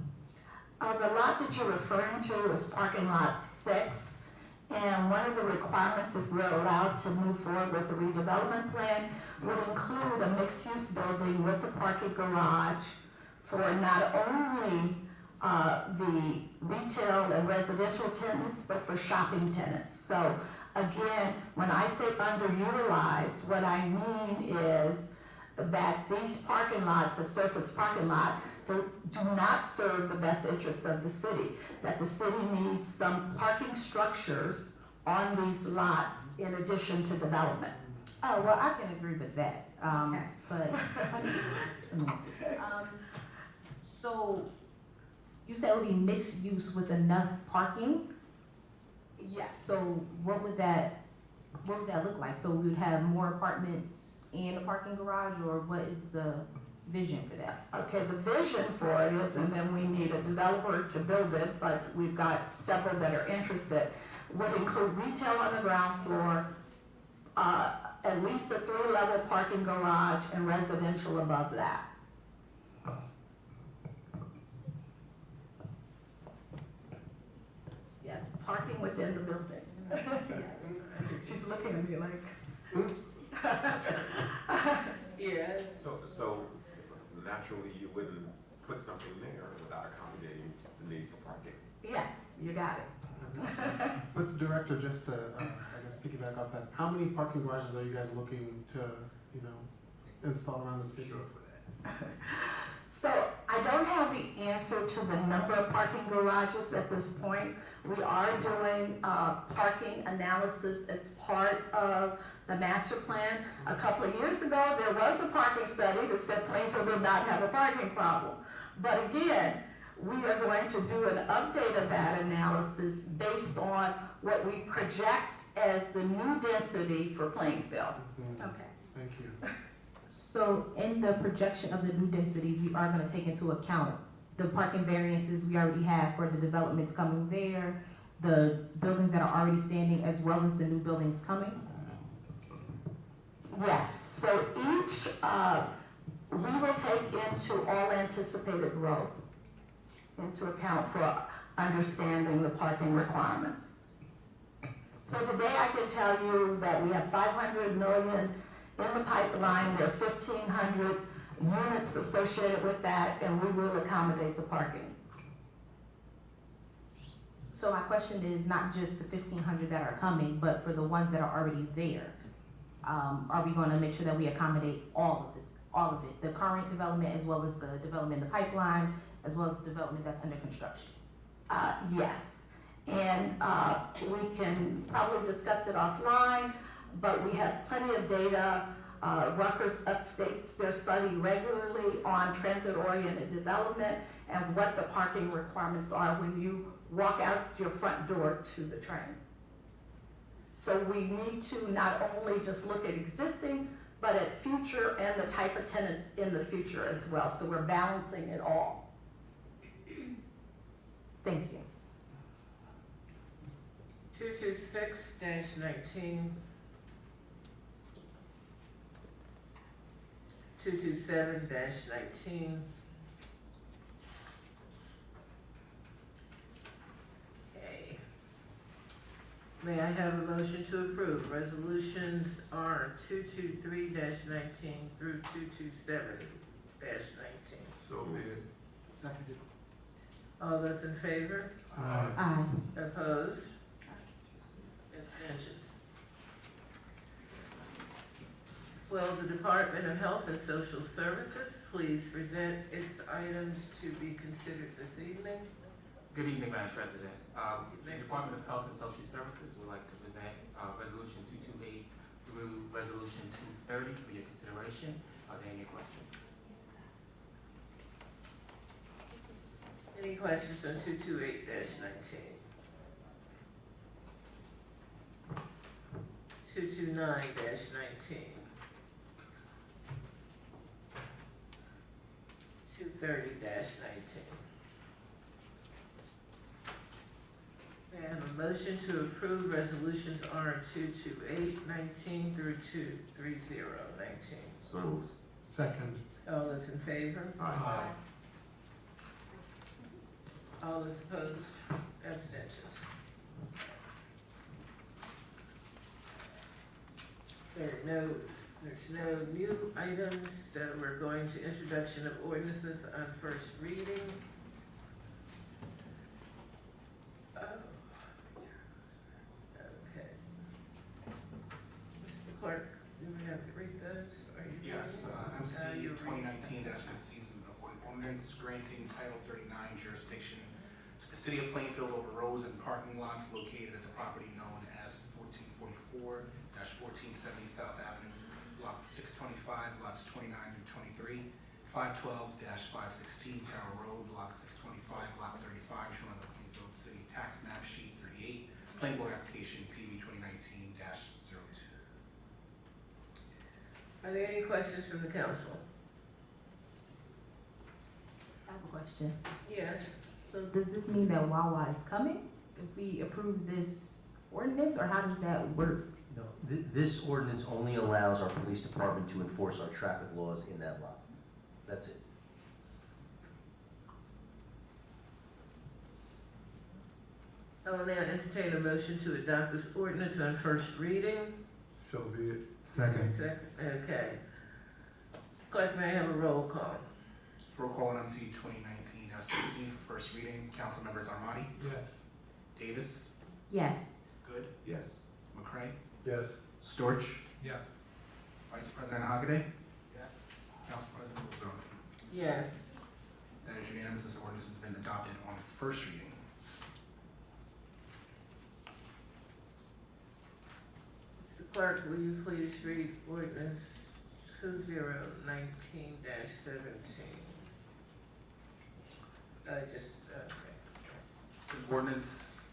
The lot that you're referring to is parking lot 6, and one of the requirements, if we're allowed to move forward with the redevelopment plan, would include a mixed-use building with a parking garage for not only the retail and residential tenants, but for shopping tenants. So again, when I say underutilized, what I mean is that these parking lots, the surface parking lot, do not serve the best interest of the city. That the city needs some parking structures on these lots in addition to development. Oh, well, I can agree with that, Okay. but, so, you said it would be mixed use with enough parking? Yes. So what would that look like? So we would have more apartments and a parking garage, or what is the vision for that? Okay, the vision for it is, and then we need a developer to build it, but we've got several that are interested, would include retail on the ground floor, at least a 3-level parking garage, and residential above that. Yes, parking within the building. Yes. She's looking at me like, Yes. So naturally, you wouldn't put something there without accommodating the need for parking. yes, you got it. But Director, just to, I guess piggyback off that, how many parking garages are you guys looking to, install around the city? So I don't have the answer to the number of parking garages at this point. We are doing parking analysis as part of the master plan. A couple of years ago, there was a parking study that said Plainfield did not have a parking problem. But again, we are going to do an update of that analysis based on what we project as the new density for Plainfield. Okay. Thank you. So in the projection of the new density, we are gonna take into account the parking variances we already have for the developments coming there, the buildings that are already standing, as well as the new buildings coming? Yes, so each, we will take into all anticipated growth into account for understanding the parking requirements. So today I can tell you that we have 500 million in the pipeline, there are 1,500 units associated with that, and we will accommodate the parking. So my question is not just the 1,500 that are coming, but for the ones that are already there. Are we gonna make sure that we accommodate all of it, the current development as well as the development in the pipeline, as well as the development that's under construction? Yes, and we can probably discuss it offline, but we have plenty of data. Rutgers updates their study regularly on transit-oriented development and what the parking requirements are when you walk out your front door to the train. So we need to not only just look at existing, but at future and the type of tenants in the future as well. So we're balancing it all. Thank you. 226-19. 227-19. Okay. May I have a motion to approve? Resolutions are 223-19 through 227-19. So moved. Seconded. All those in favor? Aye. Opposed? Abstentions? Will the Department of Health and Social Services please present its items to be considered this evening? Good evening, Madam President. The Department of Health and Social Services would like to present Resolution 228 through Resolution 230 for your consideration. Are there any questions? Any questions on 228-19? 229-19? 230-19? May I have a motion to approve resolutions R 228-19 through 230-19? So moved. Second. All those in favor? Aye. All those opposed? Abstentions? There's no new items, so we're going to introduction of ordinances on first reading. Okay. clerk, do we have to read those? Are you reading? Yes, MC You're reading. 2019-16 is an ordinance granting Title 39 jurisdiction to the city of Plainfield over roads and parking lots located at the property known as 1444-1470 South Avenue, Block 625, lots 29 through 23, 512-516 Tower Road, Block 625, Lot 35, shown on the Plainfield City Tax Map Sheet 38, Planning Board Application PB 2019-02. Are there any questions from the council? I have a question. Yes. So does this mean that Wawa is coming if we approve this ordinance, or how does that work? No, this ordinance only allows our police department to enforce our traffic laws in that lot. That's it. I will now entertain a motion to adopt this ordinance on first reading. So be it. Second. Second, okay. Clerk, may I have a roll call? Roll call on MC 2019-16 for first reading. Council members Armati, Yes. Davis, Yes. Good, Yes. McCray, Yes. Storch, Yes. Vice President Hockaday, Yes. Council President Wilson. Yes. That is unanimous. This ordinance has been adopted on first reading. Mr. Clerk, will you please read ordinance 2019-17? Just, okay. It's an ordinance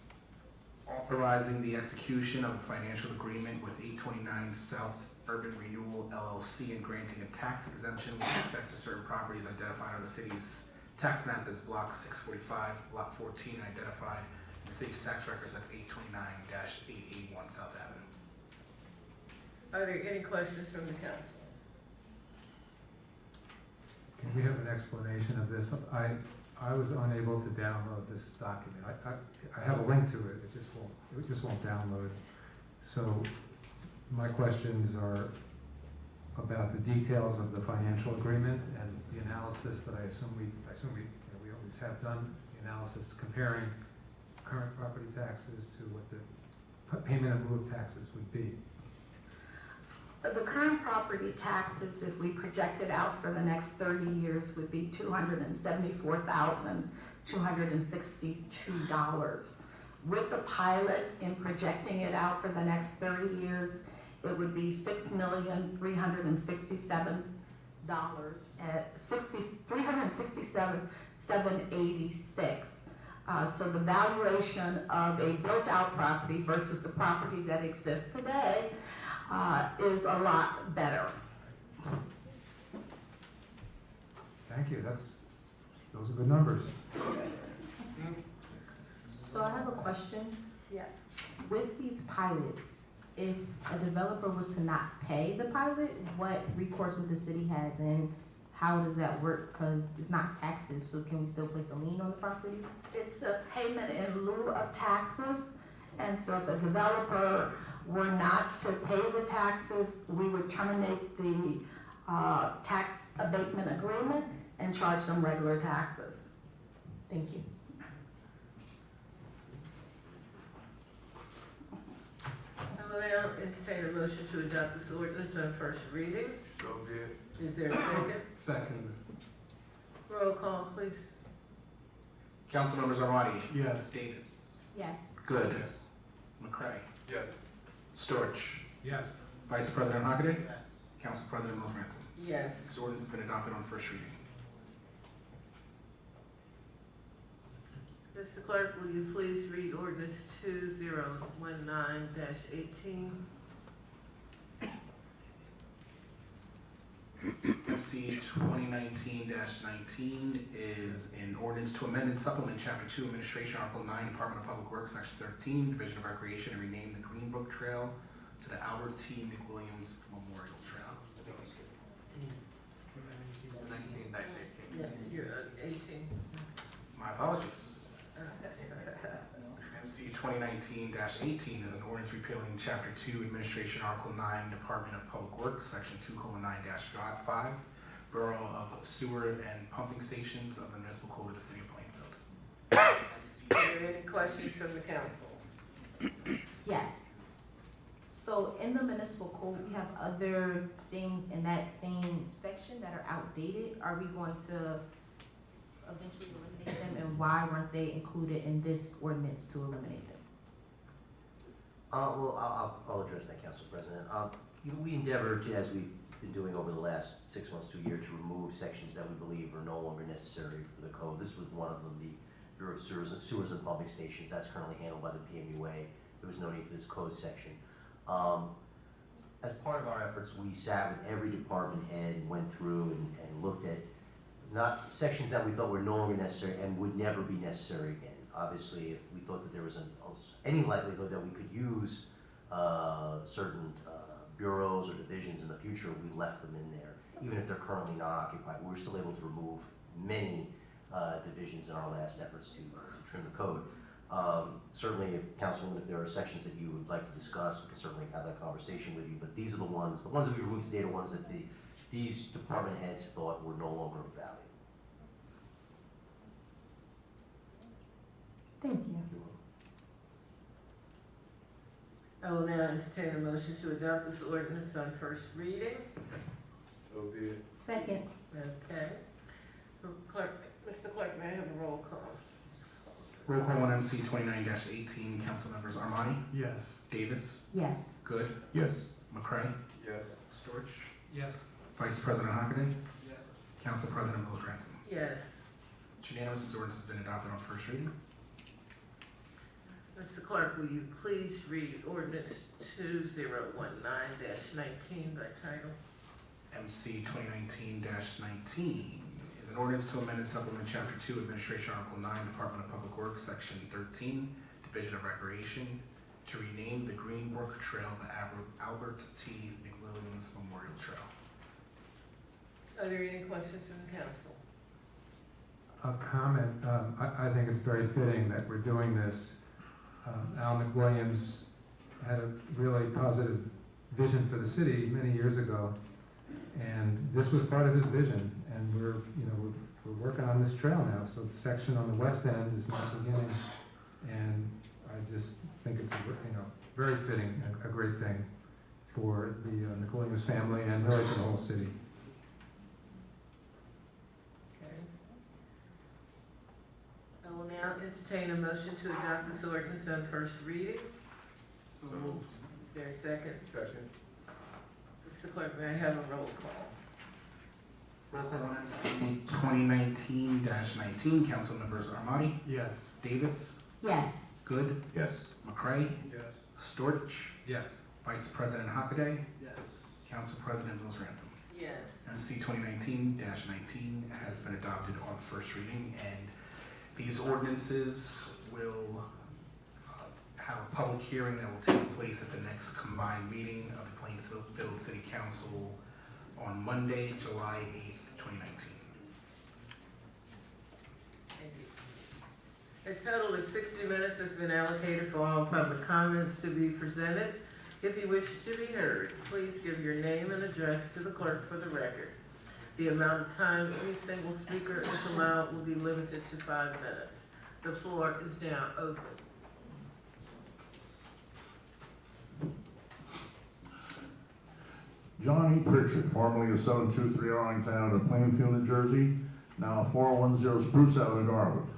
authorizing the execution of a financial agreement with 829 South Urban Renewal LLC and granting a tax exemption with respect to certain properties identified on the city's tax map as Block 645, Block 14, identified in the city's tax records as 829-881 South Avenue. Are there any questions from the council? Can we have an explanation of this? I was unable to download this document. I have a link to it, it just won't download. So my questions are about the details of the financial agreement and the analysis that I assume we always have done, the analysis comparing current property taxes to what the payment in lieu of taxes would be. The current property taxes, if we project it out for the next 30 years, would be $274,262. With the pilot, in projecting it out for the next 30 years, it would be $6,367,786. So the valuation of a built-out property versus the property that exists today is a lot better. Thank you, those are good numbers. So I have a question. Yes. With these pilots, if a developer was to not pay the pilot, what recourse would the city has, and how does that work? Because it's not taxes, so can we still place a lien on the property? It's a payment in lieu of taxes, and so if a developer were not to pay the taxes, we would terminate the tax abatement agreement and charge them regular taxes. Thank you. I will now entertain a motion to adopt this ordinance on first reading. So be it. Is there a second? Second. Roll call, please. Council members Armati, Yes. Davis, Yes. Good, McCray, Yes. Storch, Yes. Vice President Hockaday, Yes. Council President Mills Ransom. Yes. This ordinance has been adopted on first reading. Mr. Clerk, will you please read ordinance 2019-18? MC 2019-19 is an ordinance to amend and supplement Chapter 2, Administration, Article 9, Department of Public Works, Section 13, Division of Recreation, and rename the Greenbrook Trail to the Albert T. McWilliams Memorial Trail. 19-18. Yeah, you're 18. My apologies. MC 2019-18 is an ordinance repealing Chapter 2, Administration, Article 9, Department of Public Works, Section 2:9-5, Borough of Sewer and Pumping Stations of the Municipal Code of the City of Plainfield. Are there any questions from the council? Yes. So in the municipal code, we have other things in that same section that are outdated. Are we going to eventually eliminate them, and why weren't they included in this ordinance to eliminate them? Well, I'll address that, Council President. We endeavored to, as we've been doing over the last 6 months to a year, to remove sections that we believe are no longer necessary for the code. This was one of them, the Bureau of Sewers and Pumping Stations. That's currently handled by the PMUA. There was no need for this code section. As part of our efforts, we sat with every department head and went through and looked at not sections that we thought were no longer necessary and would never be necessary again. Obviously, if we thought that there was any likelihood that we could use certain bureaus or divisions in the future, we left them in there, even if they're currently not occupied. We were still able to remove many divisions in our last efforts to trim the code. Certainly, Councilwoman, if there are sections that you would like to discuss, we can certainly have that conversation with you, but these are the ones that we removed today, the ones that these department heads thought were no longer of value. Thank you. I will now entertain a motion to adopt this ordinance on first reading. So be it. Second. Okay. Mr. Clerk, may I have a roll call? Roll call on MC 29-18, council members Armani, Yes. Davis, Yes. Good, Yes. McCray, Yes. Storch, Yes. Vice President Hockaday, Yes. Council President Mills Ransom. Yes. It's unanimous, this ordinance has been adopted on first reading. Mr. Clerk, will you please read ordinance 2019-19 by title? MC 2019-19 is an ordinance to amend and supplement Chapter 2, Administration, Article 9, Department of Public Works, Section 13, Division of Recreation, to rename the Greenbrook Trail the Albert T. McWilliams Memorial Trail. Are there any questions from the council? A comment, I think it's very fitting that we're doing this. Al McWilliams had a really positive vision for the city many years ago, and this was part of his vision. And we're working on this trail now. So the section on the west end is now beginning, and I just think it's very fitting, a great thing for the McWilliams family and really for the whole city. I will now entertain a motion to adopt this ordinance on first reading. So moved. Is there a second? Second. Mr. Clerk, may I have a roll call? Roll call on MC 2019-19, council members Armani, Yes. Davis, Yes. Good, Yes. McCray, Yes. Storch, Yes. Vice President Hockaday, Yes. Council President Mills Ransom. Yes. MC 2019-19 has been adopted on first reading, and these ordinances will have a public hearing that will take place at the next combined meeting of the Plainfield City Council on Monday, July 8th, 2019. Thank you. A total of 60 minutes has been allocated for all public comments to be presented. If you wish to be heard, please give your name and address to the clerk for the record. The amount of time any single speaker is allowed will be limited to 5 minutes. The floor is now open. Johnny Pritchard, formerly of 723 Arlington of Plainfield, New Jersey, now 410 Spruce Avenue, Garwood.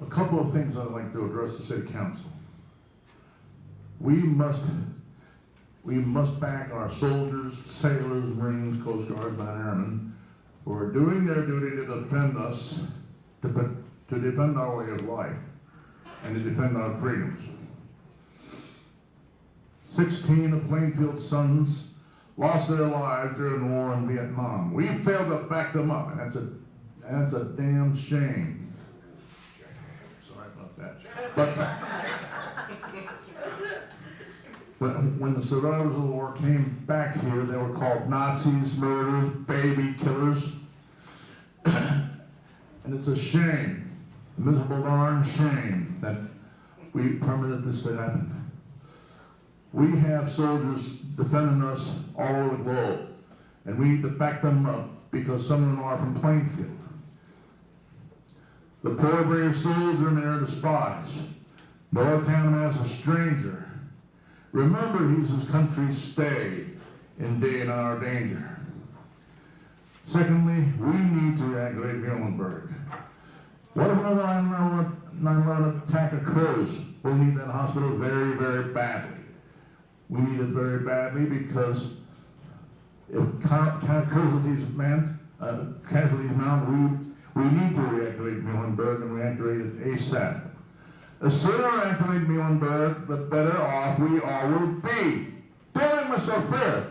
A couple of things I'd like to address the City Council. We must back our soldiers, sailors, Marines, Coast Guard, and airmen who are doing their duty to defend us, to defend our way of life, and to defend our freedoms. 16 of Plainfield's sons lost their lives during the war in Vietnam. We failed to back them up, and that's a damn shame. Sorry about that. But when the survivors of the war came back here, they were called Nazis, murderers, baby killers. And it's a shame, a miserable darn shame that we permitted this to happen. We have soldiers defending us all over the globe, and we need to back them up because some of them are from Plainfield. The poor brave soldier and they're despised. No account him as a stranger. Remember, he's his country's stay in day and hour danger. Secondly, we need to regulate Muhlenberg. What if another 9/11 attack occurs? We'll need that hospital very, very badly. We need it very badly because if casualties mount, we need to reactivate Muhlenberg and reactivate it ASAP. The sooner we activate Muhlenberg, the better off we all will be. Did I make myself clear?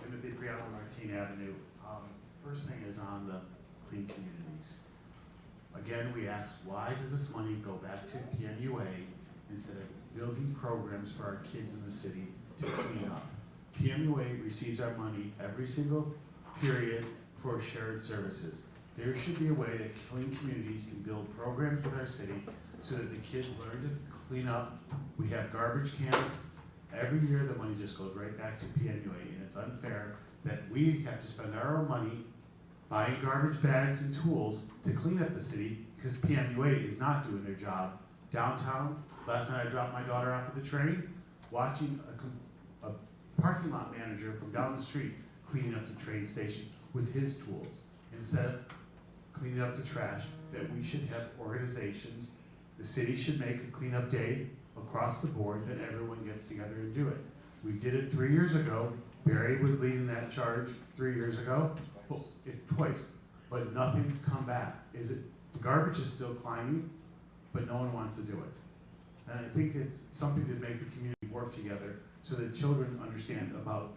Timothy Priano, Martin Avenue. First thing is on the clean communities. Again, we ask, why does this money go back to PMUA instead of building programs for our kids in the city to clean up? PMUA receives our money every single period for shared services. There should be a way that clean communities can build programs with our city so that the kids learn to clean up. We have garbage cans. Every year the money just goes right back to PMUA, and it's unfair that we have to spend our own money buying garbage bags and tools to clean up the city because PMUA is not doing their job. Downtown, last night I dropped my daughter off at the train, watching a parking lot manager from down the street cleaning up the train station with his tools instead of cleaning up the trash. That we should have organizations, the city should make a cleanup day across the board that everyone gets together and do it. We did it 3 years ago. Barry was leading that charge 3 years ago, well, twice, but nothing's come back. The garbage is still climbing, but no one wants to do it. And I think it's something to make the community work together so that children understand about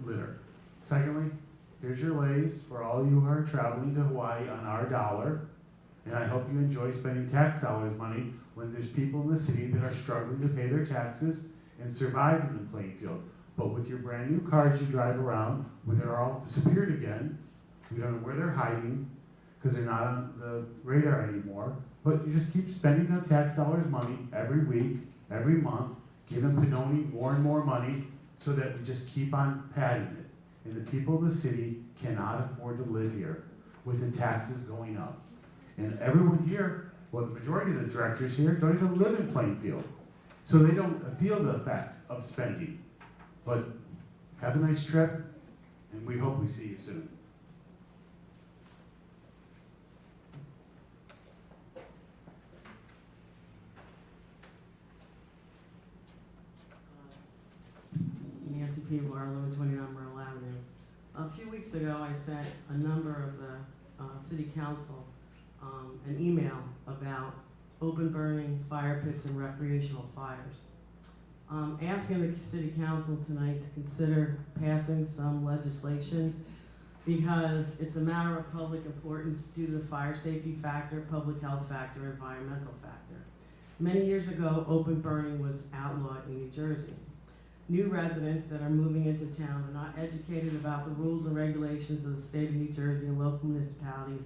litter. Secondly, here's your Lays for all you who are traveling to Hawaii on our dollar. And I hope you enjoy spending tax dollars money when there's people in the city that are struggling to pay their taxes and surviving in Plainfield. But with your brand new cars you drive around, when they're all disappeared again, we don't know where they're hiding because they're not on the radar anymore. But you just keep spending the tax dollars money every week, every month, giving Pinoni more and more money so that we just keep on padding it. And the people of the city cannot afford to live here with the taxes going up. And everyone here, well, the majority of the directors here don't even live in Plainfield. So they don't feel the effect of spending. But have a nice trip, and we hope we see you soon. Nancy P. Barlow, 29 Myrtle Avenue. A few weeks ago, I sent a number of the city council an email about open burning, fire pits, and recreational fires. Asking the city council tonight to consider passing some legislation because it's a matter of public importance due to the fire safety factor, public health factor, environmental factor. Many years ago, open burning was outlawed in New Jersey. New residents that are moving into town are not educated about the rules and regulations of the state of New Jersey and local municipalities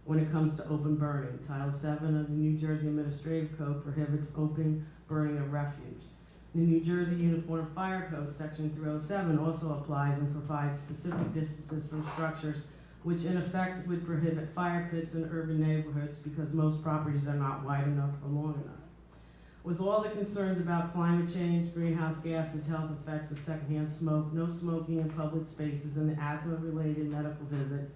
when it comes to open burning. Title 7 of the New Jersey Administrative Code prohibits open burning of refuse. The New Jersey Uniform Fire Code, Section 307, also applies and provides specific distances from structures, which in effect would prohibit fire pits in urban neighborhoods because most properties are not wide enough or long enough. With all the concerns about climate change, greenhouse gases, health effects of secondhand smoke, no smoking in public spaces, and the asthma-related medical visits,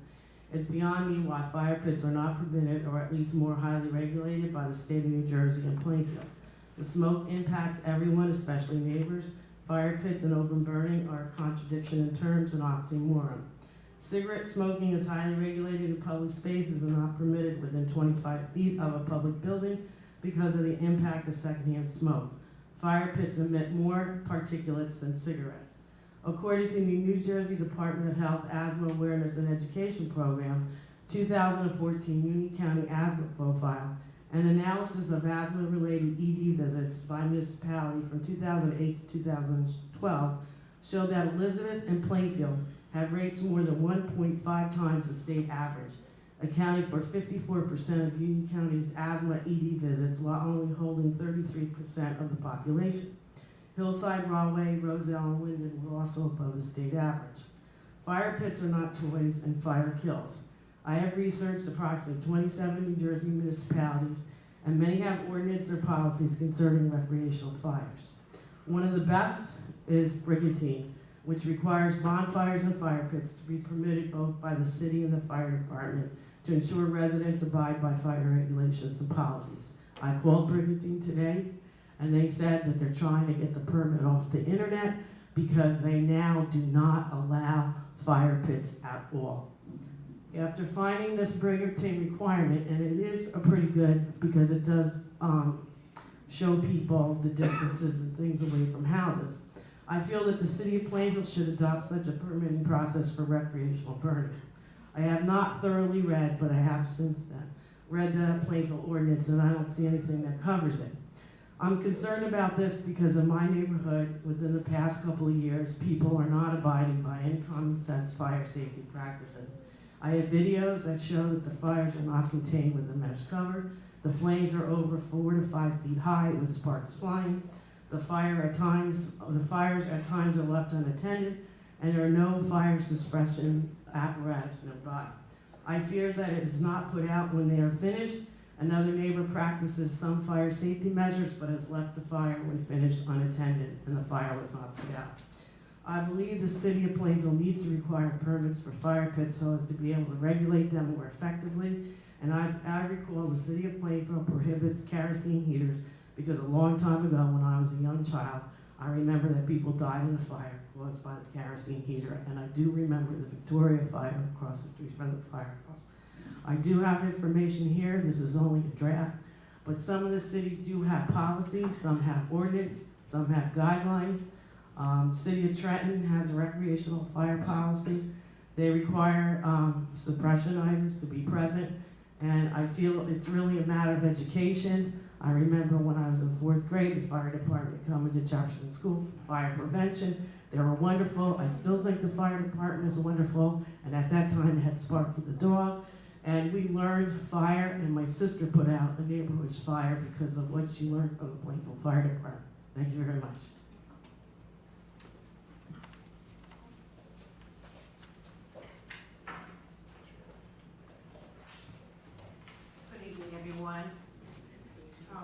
it's beyond me why fire pits are not permitted or at least more highly regulated by the state of New Jersey and Plainfield. The smoke impacts everyone, especially neighbors. Fire pits and open burning are a contradiction in terms and oxymoron. Cigarette smoking is highly regulated in public spaces and not permitted within 25 feet of a public building because of the impact of secondhand smoke. Fire pits emit more particulates than cigarettes. According to the New Jersey Department of Health Asthma Awareness and Education Program, 2014 Union County Asthma Profile, an analysis of asthma-related ED visits by municipality from 2008 to 2012 showed that Elizabeth and Plainfield had rates more than 1.5 times the state average, accounting for 54% of Union County's asthma ED visits while only holding 33% of the population. Hillside, Rahway, Roselle, and Linden were also above the state average. Fire pits are not toys and fire kills. I have researched approximately 27 New Jersey municipalities, and many have ordinance or policies concerning recreational fires. One of the best is Brigantine, which requires bonfires and fire pits to be permitted both by the city and the fire department to ensure residents abide by fire regulations and policies. I called Brigantine today, and they said that they're trying to get the permit off the internet because they now do not allow fire pits at all. After finding this Brigantine requirement, and it is a pretty good because it does show people the distances and things away from houses, I feel that the city of Plainfield should adopt such a permitting process for recreational burning. I have not thoroughly read, but I have since then, read the Plainfield ordinance, and I don't see anything that covers it. I'm concerned about this because in my neighborhood, within the past couple of years, people are not abiding by any common sense fire safety practices. I have videos that show that the fires are not contained with a mesh cover. The flames are over 4 to 5 feet high with sparks flying. The fires at times are left unattended, and there are no fire suppression apparatus nearby. I fear that it is not put out when they are finished. Another neighbor practices some fire safety measures, but has left the fire when finished unattended, and the fire was not put out. I believe the city of Plainfield needs to require permits for fire pits so as to be able to regulate them more effectively. And as I recall, the city of Plainfield prohibits kerosene heaters because a long time ago, when I was a young child, I remember that people died in a fire caused by the kerosene heater, and I do remember the Victoria fire across the street from the firehouse. I do have information here. This is only a draft, but some of the cities do have policies, some have ordinance, some have guidelines. City of Trenton has a recreational fire policy. They require suppression items to be present, and I feel it's really a matter of education. I remember when I was in 4th grade, the fire department coming to Jefferson School for fire prevention. They were wonderful. I still think the fire department is wonderful, and at that time they had Sparky the dog. And we learned fire, and my sister put out a neighborhood's fire because of what she learned from the Plainfield Fire Department. Thank you very much. Good evening, everyone.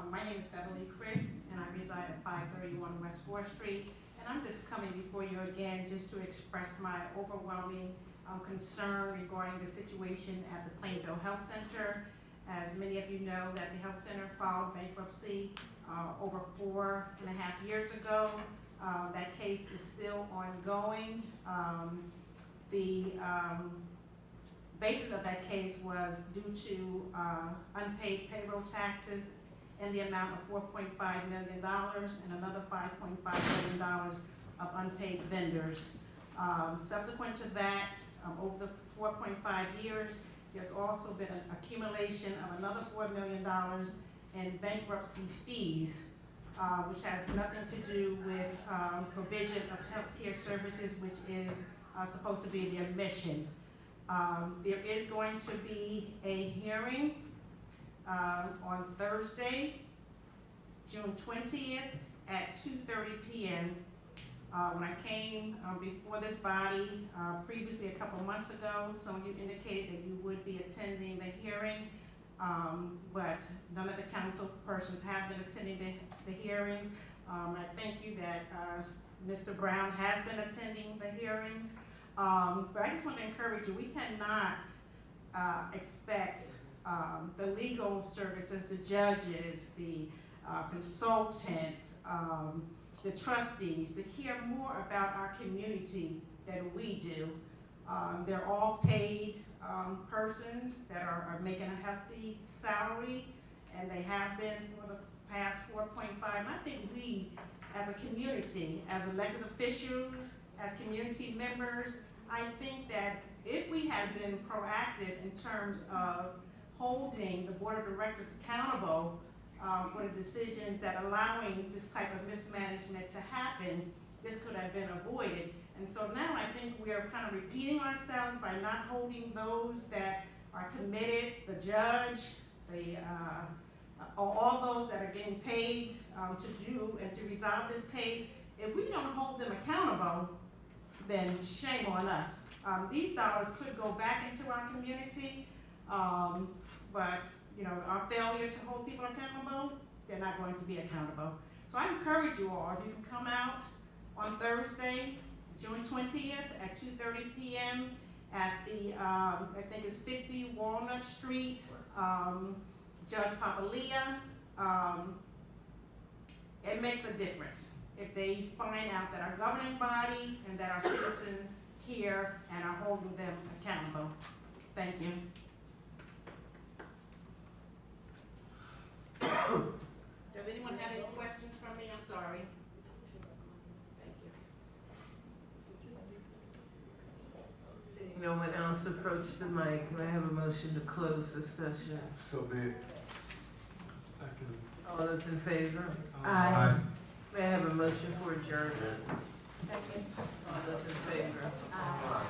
My name is Beverly Chris, and I reside at 531 West 4th Street. And I'm just coming before you again just to express my overwhelming concern regarding the situation at the Plainfield Health Center. As many of you know, that the health center filed bankruptcy over 4.5 years ago. That case is still ongoing. The basis of that case was due to unpaid payroll taxes in the amount of $4.5 million and another $5.5 million of unpaid vendors. Subsequent to that, over the 4.5 years, there's also been an accumulation of another $4 million in bankruptcy fees, which has nothing to do with provision of healthcare services, which is supposed to be their mission. There is going to be a hearing on Thursday, June 20th at 2:30 p.m. When I came before this body previously a couple of months ago, some of you indicated that you would be attending the hearing, but none of the council persons have been attending the hearings. I thank you that Mr. Brown has been attending the hearings, but I just want to encourage you, we cannot expect the legal services, the judges, the consultants, the trustees to hear more about our community than we do. They're all paid persons that are making a hefty salary, and they have been for the past 4.5. And I think we, as a community, as elected officials, as community members, I think that if we had been proactive in terms of holding the board of directors accountable for the decisions that allowing this type of mismanagement to happen, this could have been avoided. And so now I think we are kind of repeating ourselves by not holding those that are committed, the judge, all those that are getting paid to do and to resolve this case. If we don't hold them accountable, then shame on us. These dollars could go back into our community, but, you know, our failure to hold people accountable, they're not going to be accountable. So I encourage you all, if you can come out on Thursday, June 20th at 2:30 p.m. at the, I think it's 50 Walnut Street, Judge Papalia. It makes a difference if they find out that our governing body and that our citizens care and are holding them accountable. Thank you. Does anyone have any questions for me? I'm sorry. Thank you. No one else approached the mic. Can I have a motion to close the session? So be it. Second. All those in favor? Aye. May I have a motion for adjournment? Second. All those in favor? Aye.